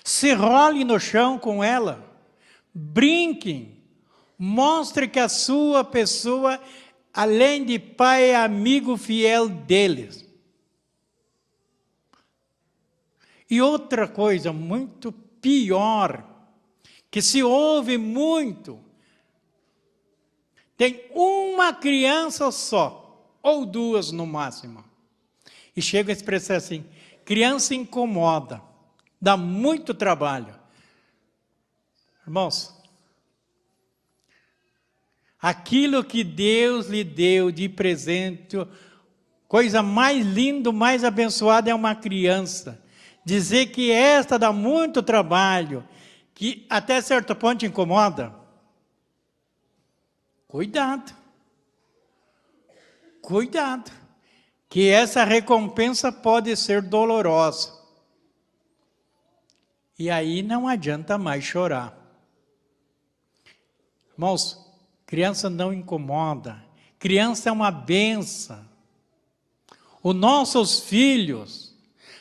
S1: Se role no chão com ela, brinquem, mostre que a sua pessoa, além de pai, é amigo fiel deles. E outra coisa muito pior, que se ouve muito, tem uma criança só, ou duas no máximo. E chega a expressar assim, criança incomoda, dá muito trabalho. Irmãos, aquilo que Deus lhe deu de presente, coisa mais linda, mais abençoada é uma criança. Dizer que esta dá muito trabalho, que até certo ponto incomoda. Cuidado. Cuidado. Que essa recompensa pode ser dolorosa. E aí não adianta mais chorar. Irmãos, criança não incomoda. Criança é uma bênção. Os nossos filhos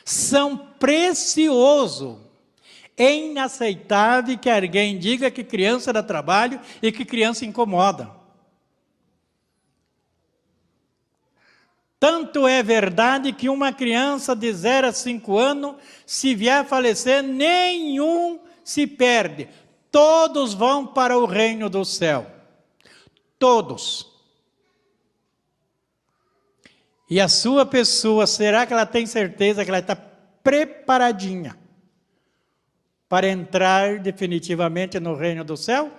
S1: são preciosos. É inaceitável que alguém diga que criança dá trabalho e que criança incomoda. Tanto é verdade que uma criança de 0 a 5 anos, se vier a falecer, nenhum se perde. Todos vão para o reino do céu. Todos. E a sua pessoa, será que ela tem certeza que ela está preparadinha para entrar definitivamente no reino do céu?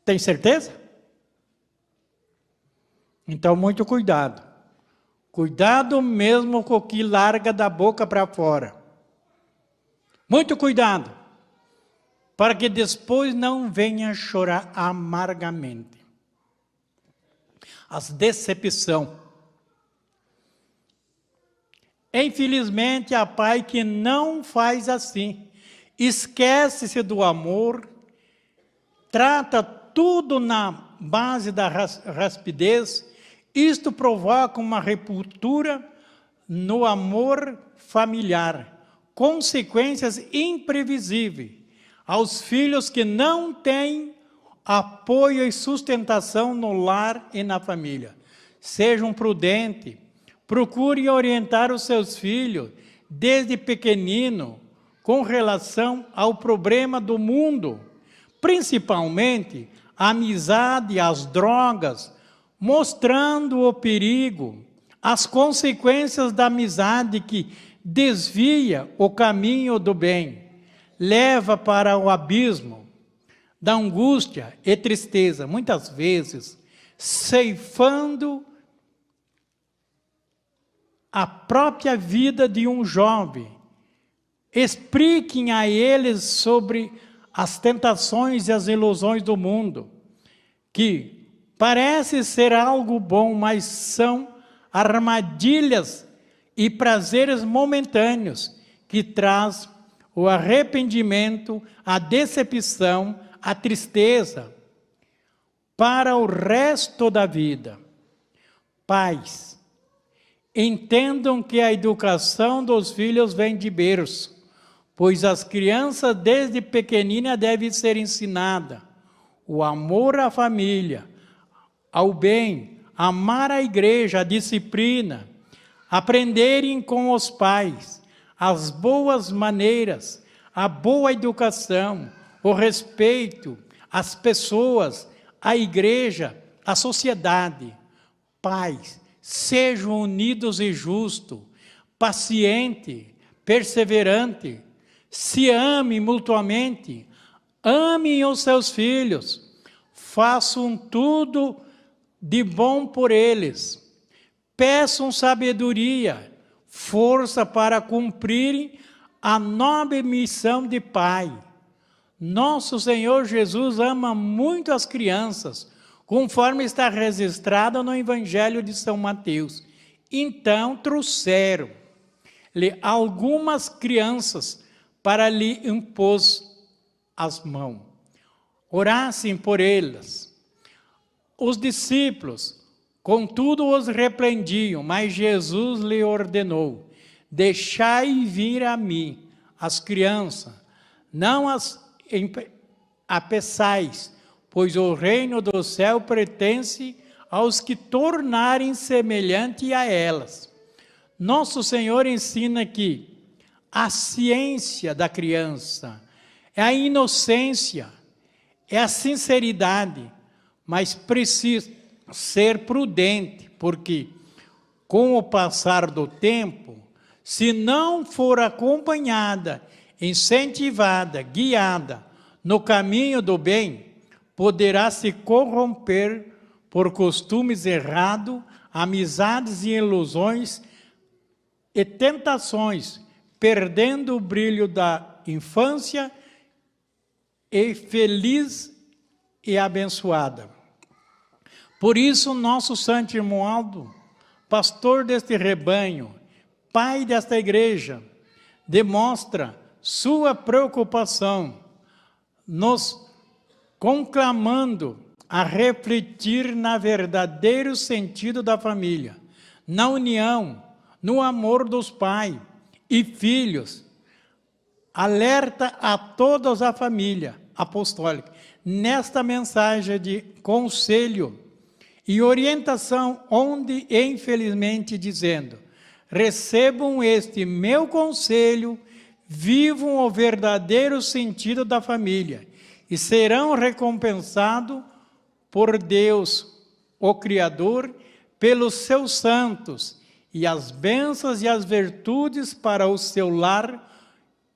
S1: Tem certeza? Então, muito cuidado. Cuidado mesmo com o que larga da boca para fora. Muito cuidado, para que depois não venha chorar amargamente. As decepção. Infelizmente, há pai que não faz assim. Esquece-se do amor, trata tudo na base da rapidez. Isto provoca uma ruptura no amor familiar, consequências imprevisíveis aos filhos que não têm apoio e sustentação no lar e na família. Sejam prudentes, procurem orientar os seus filhos desde pequenino com relação ao problema do mundo, principalmente a amizade, as drogas, mostrando o perigo, as consequências da amizade que desvia o caminho do bem, leva para o abismo da angústia e tristeza, muitas vezes ceifando a própria vida de um jovem. Expliquem a eles sobre as tentações e as ilusões do mundo, que parece ser algo bom, mas são armadilhas e prazeres momentâneos que traz o arrependimento, a decepção, a tristeza para o resto da vida. Pais, entendam que a educação dos filhos vem de berço, pois as crianças desde pequenina devem ser ensinadas o amor à família, ao bem, amar a igreja, a disciplina, aprenderem com os pais as boas maneiras, a boa educação, o respeito às pessoas, à igreja, à sociedade. Pais, sejam unidos e justos, pacientes, perseverantes, se amem mutuamente, amem os seus filhos, façam tudo de bom por eles, peçam sabedoria, força para cumprirem a nobre missão de pai. Nosso Senhor Jesus ama muito as crianças, conforme está registrado no Evangelho de São Mateus. Então trouxeram-lhe algumas crianças para lhe impor as mãos. Orassem por elas. Os discípulos, contudo, os repreendiam, mas Jesus lhe ordenou: deixai vir a mim as crianças, não as apeçais, pois o reino do céu pertence aos que tornarem semelhante a elas. Nosso Senhor ensina que a ciência da criança é a inocência, é a sinceridade, mas precisa ser prudente, porque com o passar do tempo, se não for acompanhada, incentivada, guiada no caminho do bem, poderá se corromper por costumes errados, amizades e ilusões e tentações, perdendo o brilho da infância e feliz e abençoada. Por isso, nosso santo irmão Aldo, pastor deste rebanho, pai desta igreja, demonstra sua preocupação, nos conclamando a refletir no verdadeiro sentido da família, na união, no amor dos pais e filhos. Alerta a toda a família apostólica nesta mensagem de conselho e orientação, onde, infelizmente, dizendo: recebam este meu conselho, vivam o verdadeiro sentido da família e serão recompensados por Deus, o Criador, pelos seus santos, e as bênçãos e as virtudes para o seu lar,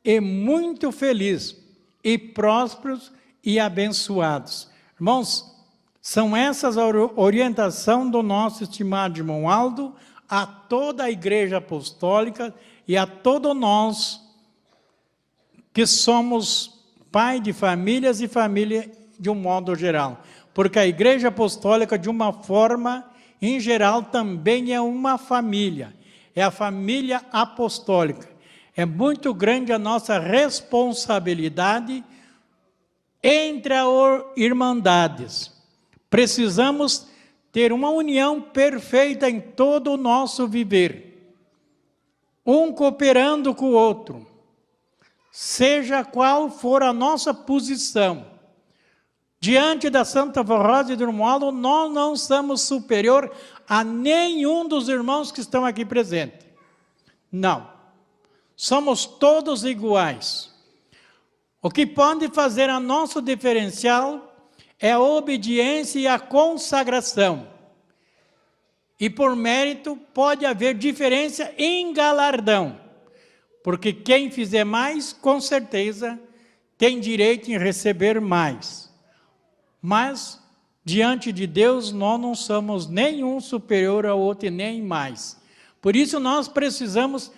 S1: e muito feliz, e prósperos e abençoados. Irmãos, são essas a orientação do nosso estimado irmão Aldo a toda a Igreja Apostólica e a todos nós que somos pai de famílias e família de um modo geral. Porque a Igreja Apostólica, de uma forma em geral, também é uma família. É a família apostólica. É muito grande a nossa responsabilidade entre as irmandades. Precisamos ter uma união perfeita em todo o nosso viver, um cooperando com o outro, seja qual for a nossa posição. Diante da Santa Rosa de Drummond, nós não somos superior a nenhum dos irmãos que estão aqui presentes. Não. Somos todos iguais. O que pode fazer a nosso diferencial é a obediência e a consagração. E por mérito pode haver diferença em galardão. Porque quem fizer mais, com certeza, tem direito em receber mais. Mas, diante de Deus, nós não somos nenhum superior ao outro e nem mais. Por isso, nós precisamos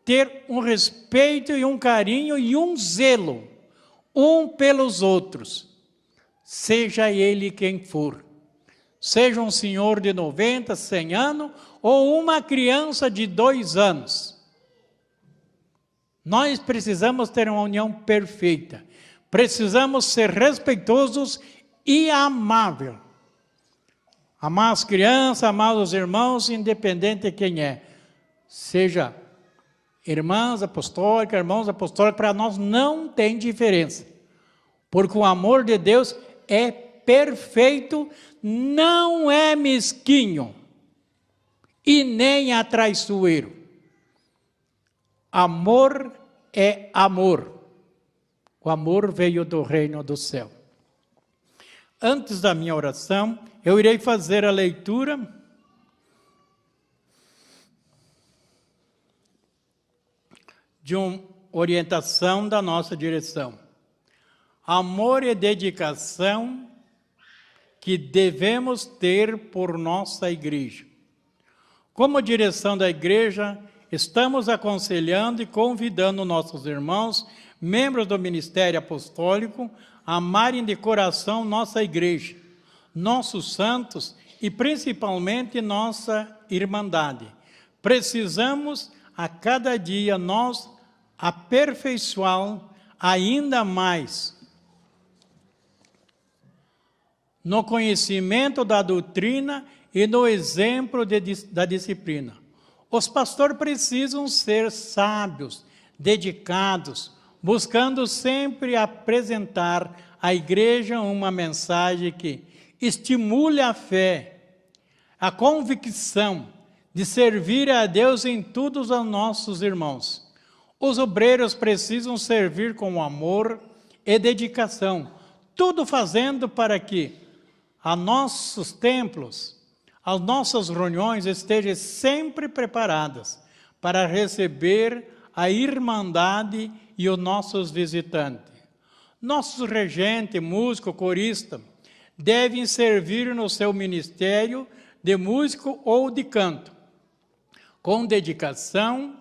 S1: ter um respeito e um carinho e um zelo, um pelos outros, seja ele quem for. Seja um senhor de 90, 100 anos, ou uma criança de 2 anos. Nós precisamos ter uma união perfeita. Precisamos ser respeitosos e amável. Amar as crianças, amar os irmãos, independente de quem é. Seja irmãs apostólicas, irmãos apostólicos, para nós não tem diferença. Porque o amor de Deus é perfeito, não é mesquinho e nem atraiçoeiro. Amor é amor. O amor veio do reino do céu. Antes da minha oração, eu irei fazer a leitura de uma orientação da nossa direção. Amor e dedicação que devemos ter por nossa igreja. Como direção da igreja, estamos aconselhando e convidando nossos irmãos, membros do Ministério Apostólico, a amarem de coração nossa igreja, nossos santos e principalmente nossa irmandade. Precisamos a cada dia nós aperfeiçoar ainda mais no conhecimento da doutrina e no exemplo da disciplina. Os pastores precisam ser sábios, dedicados, buscando sempre apresentar à igreja uma mensagem que estimule a fé, a convicção de servir a Deus em todos os nossos irmãos. Os obreiros precisam servir com amor e dedicação, tudo fazendo para que a nossos templos, as nossas reuniões estejam sempre preparadas para receber a irmandade e os nossos visitantes. Nossos regentes, músico, corista, devem servir no seu ministério de músico ou de canto, com dedicação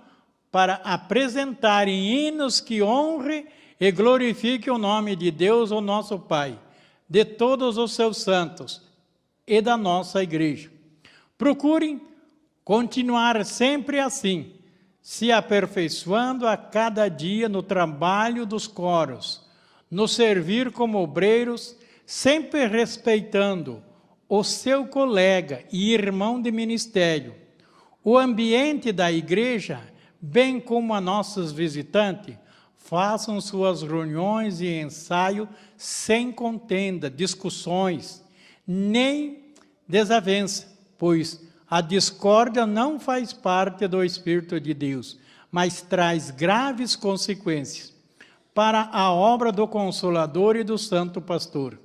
S1: para apresentarem hinos que honrem e glorifiquem o nome de Deus, o nosso Pai, de todos os seus santos e da nossa igreja. Procurem continuar sempre assim, se aperfeiçoando a cada dia no trabalho dos coros, no servir como obreiros, sempre respeitando o seu colega e irmão de ministério, o ambiente da igreja, bem como a nossos visitantes. Façam suas reuniões e ensaio sem contenda, discussões, nem desavença, pois a discórdia não faz parte do Espírito de Deus, mas traz graves consequências para a obra do Consolador e do Santo Pastor.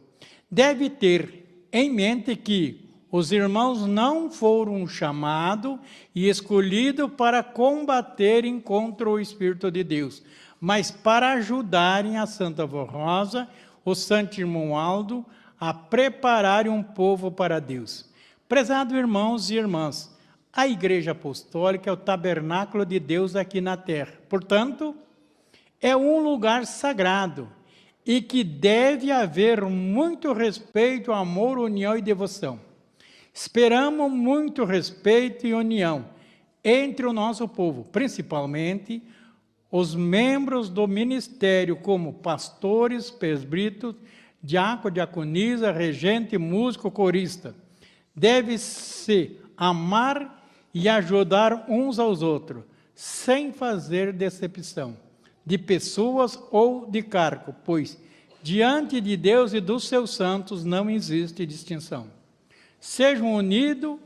S1: Deve ter em mente que os irmãos não foram chamados e escolhidos para combaterem contra o Espírito de Deus, mas para ajudarem a Santa Avó Rosa, o Santo Irmão Aldo, a prepararem um povo para Deus. Prezados irmãos e irmãs, a Igreja Apostólica é o tabernáculo de Deus aqui na terra. Portanto, é um lugar sagrado e que deve haver muito respeito, amor, união e devoção. Esperamos muito respeito e união entre o nosso povo, principalmente os membros do ministério, como pastores, presbíteros, diácono, diaconisa, regente, músico, corista. Deve-se amar e ajudar uns aos outros, sem fazer decepção de pessoas ou de cargo, pois diante de Deus e dos seus santos não existe distinção. Sejam unidos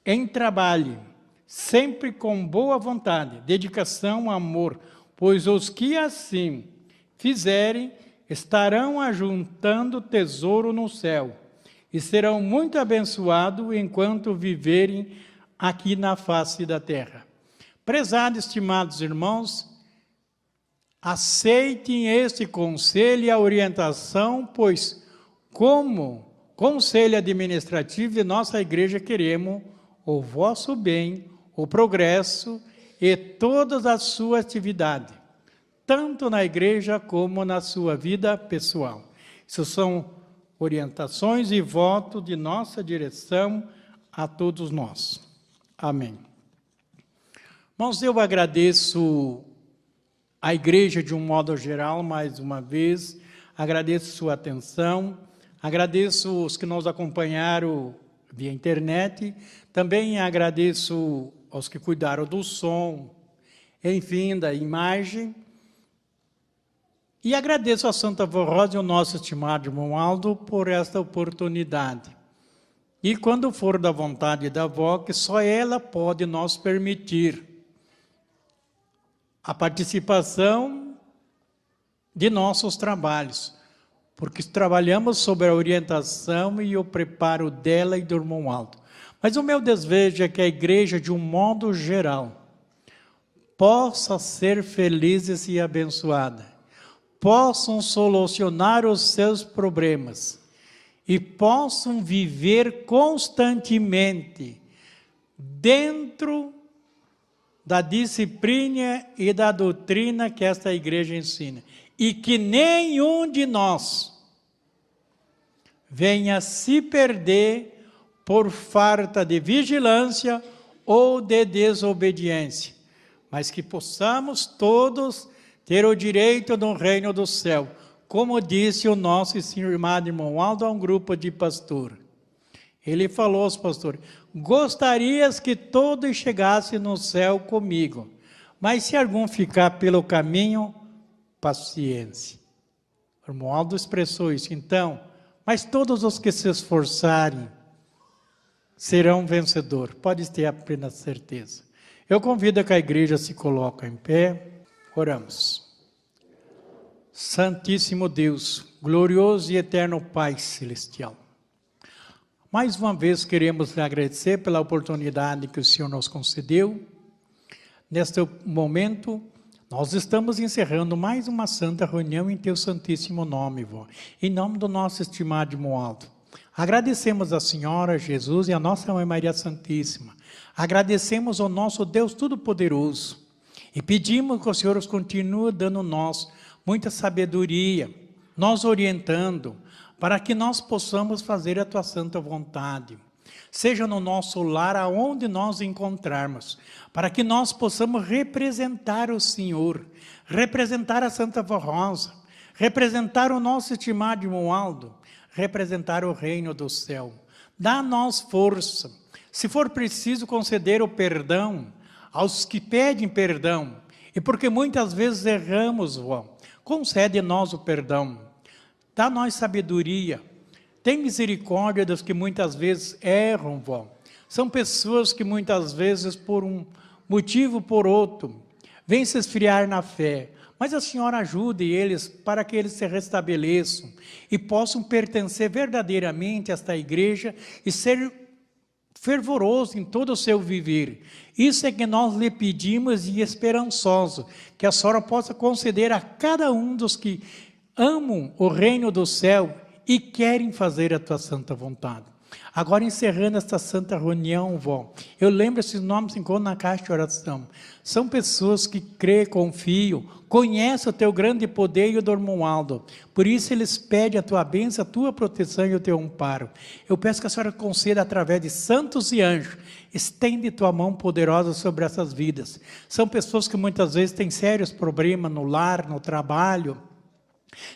S1: em trabalho, sempre com boa vontade, dedicação, amor, pois os que assim fizerem estarão ajuntando tesouro no céu e serão muito abençoados enquanto viverem aqui na face da terra. Prezados, estimados irmãos, aceitem este conselho e a orientação, pois como conselho administrativo de nossa igreja queremos o vosso bem, o progresso e todas as suas atividades, tanto na igreja como na sua vida pessoal. Isso são orientações e votos de nossa direção a todos nós. Amém. Irmãos, eu agradeço a igreja de um modo geral, mais uma vez, agradeço sua atenção, agradeço os que nos acompanharam via internet, também agradeço aos que cuidaram do som, enfim, da imagem, e agradeço a Santa Avó Rosa e ao nosso estimado irmão Aldo por esta oportunidade. E quando for da vontade da avó, que só ela pode nos permitir a participação de nossos trabalhos, porque trabalhamos sobre a orientação e o preparo dela e do irmão Aldo. Mas o meu desejo é que a igreja, de um modo geral, possa ser feliz e abençoada, possam solucionar os seus problemas e possam viver constantemente dentro da disciplina e da doutrina que esta igreja ensina. E que nenhum de nós venha se perder por falta de vigilância ou de desobediência, mas que possamos todos ter o direito do reino do céu, como disse o nosso estimado irmão Aldo a um grupo de pastores. Ele falou aos pastores: gostarias que todos chegassem no céu comigo, mas se algum ficar pelo caminho, paciência. O irmão Aldo expressou isso. Então, mas todos os que se esforçarem serão vencedores, pode ter a plena certeza. Eu convido que a igreja se coloque em pé, oramos. Santíssimo Deus, glorioso e eterno Pai Celestial. Mais uma vez queremos lhe agradecer pela oportunidade que o Senhor nos concedeu. Neste momento, nós estamos encerrando mais uma santa reunião em Teu Santíssimo Nome, Vó. Em nome do nosso estimado irmão Aldo. Agradecemos a Senhora, Jesus e a nossa Mãe Maria Santíssima. Agradecemos ao nosso Deus Todo-Poderoso. E pedimos que o Senhor nos continue dando muita sabedoria, nos orientando, para que nós possamos fazer a Tua santa vontade. Seja no nosso lar, aonde nós encontrarmos, para que nós possamos representar o Senhor, representar a Santa Vó Rosa, representar o nosso estimado irmão Aldo, representar o reino do céu. Dá-nos força. Se for preciso conceder o perdão aos que pedem perdão, e porque muitas vezes erramos, Vó, concede-nos o perdão, dá-nos sabedoria, tem misericórdia dos que muitas vezes erram, Vó. São pessoas que muitas vezes, por um motivo ou por outro, vêm se esfriar na fé, mas a Senhora ajude eles para que eles se restabeleçam e possam pertencer verdadeiramente a esta igreja e ser fervoroso em todo o seu viver. Isso é que nós lhe pedimos e esperançoso, que a Senhora possa conceder a cada um dos que amam o reino do céu e querem fazer a Tua santa vontade. Agora, encerrando esta santa reunião, Vó, eu lembro esses nomes que encontram na caixa de oração. São pessoas que creem, confiam, conhecem o Teu grande poder e o do irmão Aldo. Por isso, eles pedem a Tua bênção, a Tua proteção e o Teu amparo. Eu peço que a Senhora conceda através de santos e anjos, estende Tua mão poderosa sobre essas vidas. São pessoas que muitas vezes têm sérios problemas no lar, no trabalho,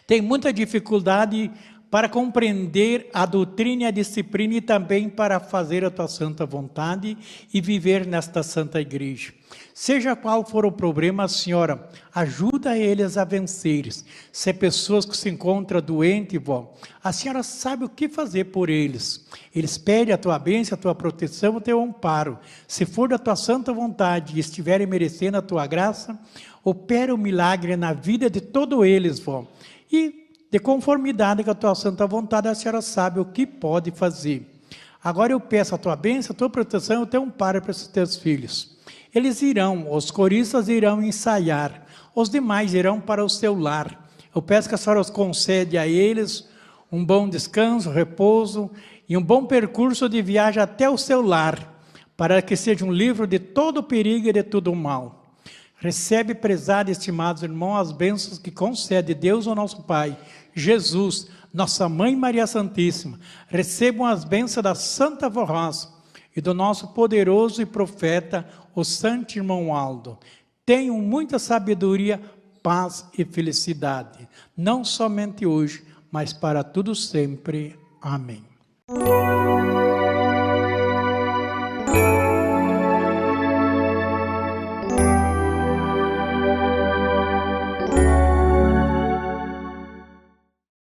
S1: têm muita dificuldade para compreender a doutrina e a disciplina e também para fazer a Tua santa vontade e viver nesta santa igreja. Seja qual for o problema, Senhora, ajuda eles a vencer. Se é pessoas que se encontram doentes, Vó, a Senhora sabe o que fazer por eles. Eles pedem a Tua bênção, a Tua proteção, o Teu amparo. Se for da Tua santa vontade e estiverem merecendo a Tua graça, opera o milagre na vida de todos eles, Vó. E de conformidade com a Tua santa vontade, a Senhora sabe o que pode fazer. Agora eu peço a Tua bênção, a Tua proteção e o Teu amparo para esses Teus filhos. Eles irão, os coristas irão ensaiar, os demais irão para o seu lar. Eu peço que a Senhora os concede a eles um bom descanso, repouso e um bom percurso de viagem até o seu lar, para que seja um livro de todo perigo e de todo mal. Recebe, prezado e estimados irmãos, as bênçãos que concede Deus, o nosso Pai, Jesus, nossa Mãe Maria Santíssima. Recebam as bênçãos da Santa Vó Rosa e do nosso poderoso e profeta, o Santo Irmão Aldo. Tenham muita sabedoria, paz e felicidade, não somente hoje, mas para tudo sempre. Amém.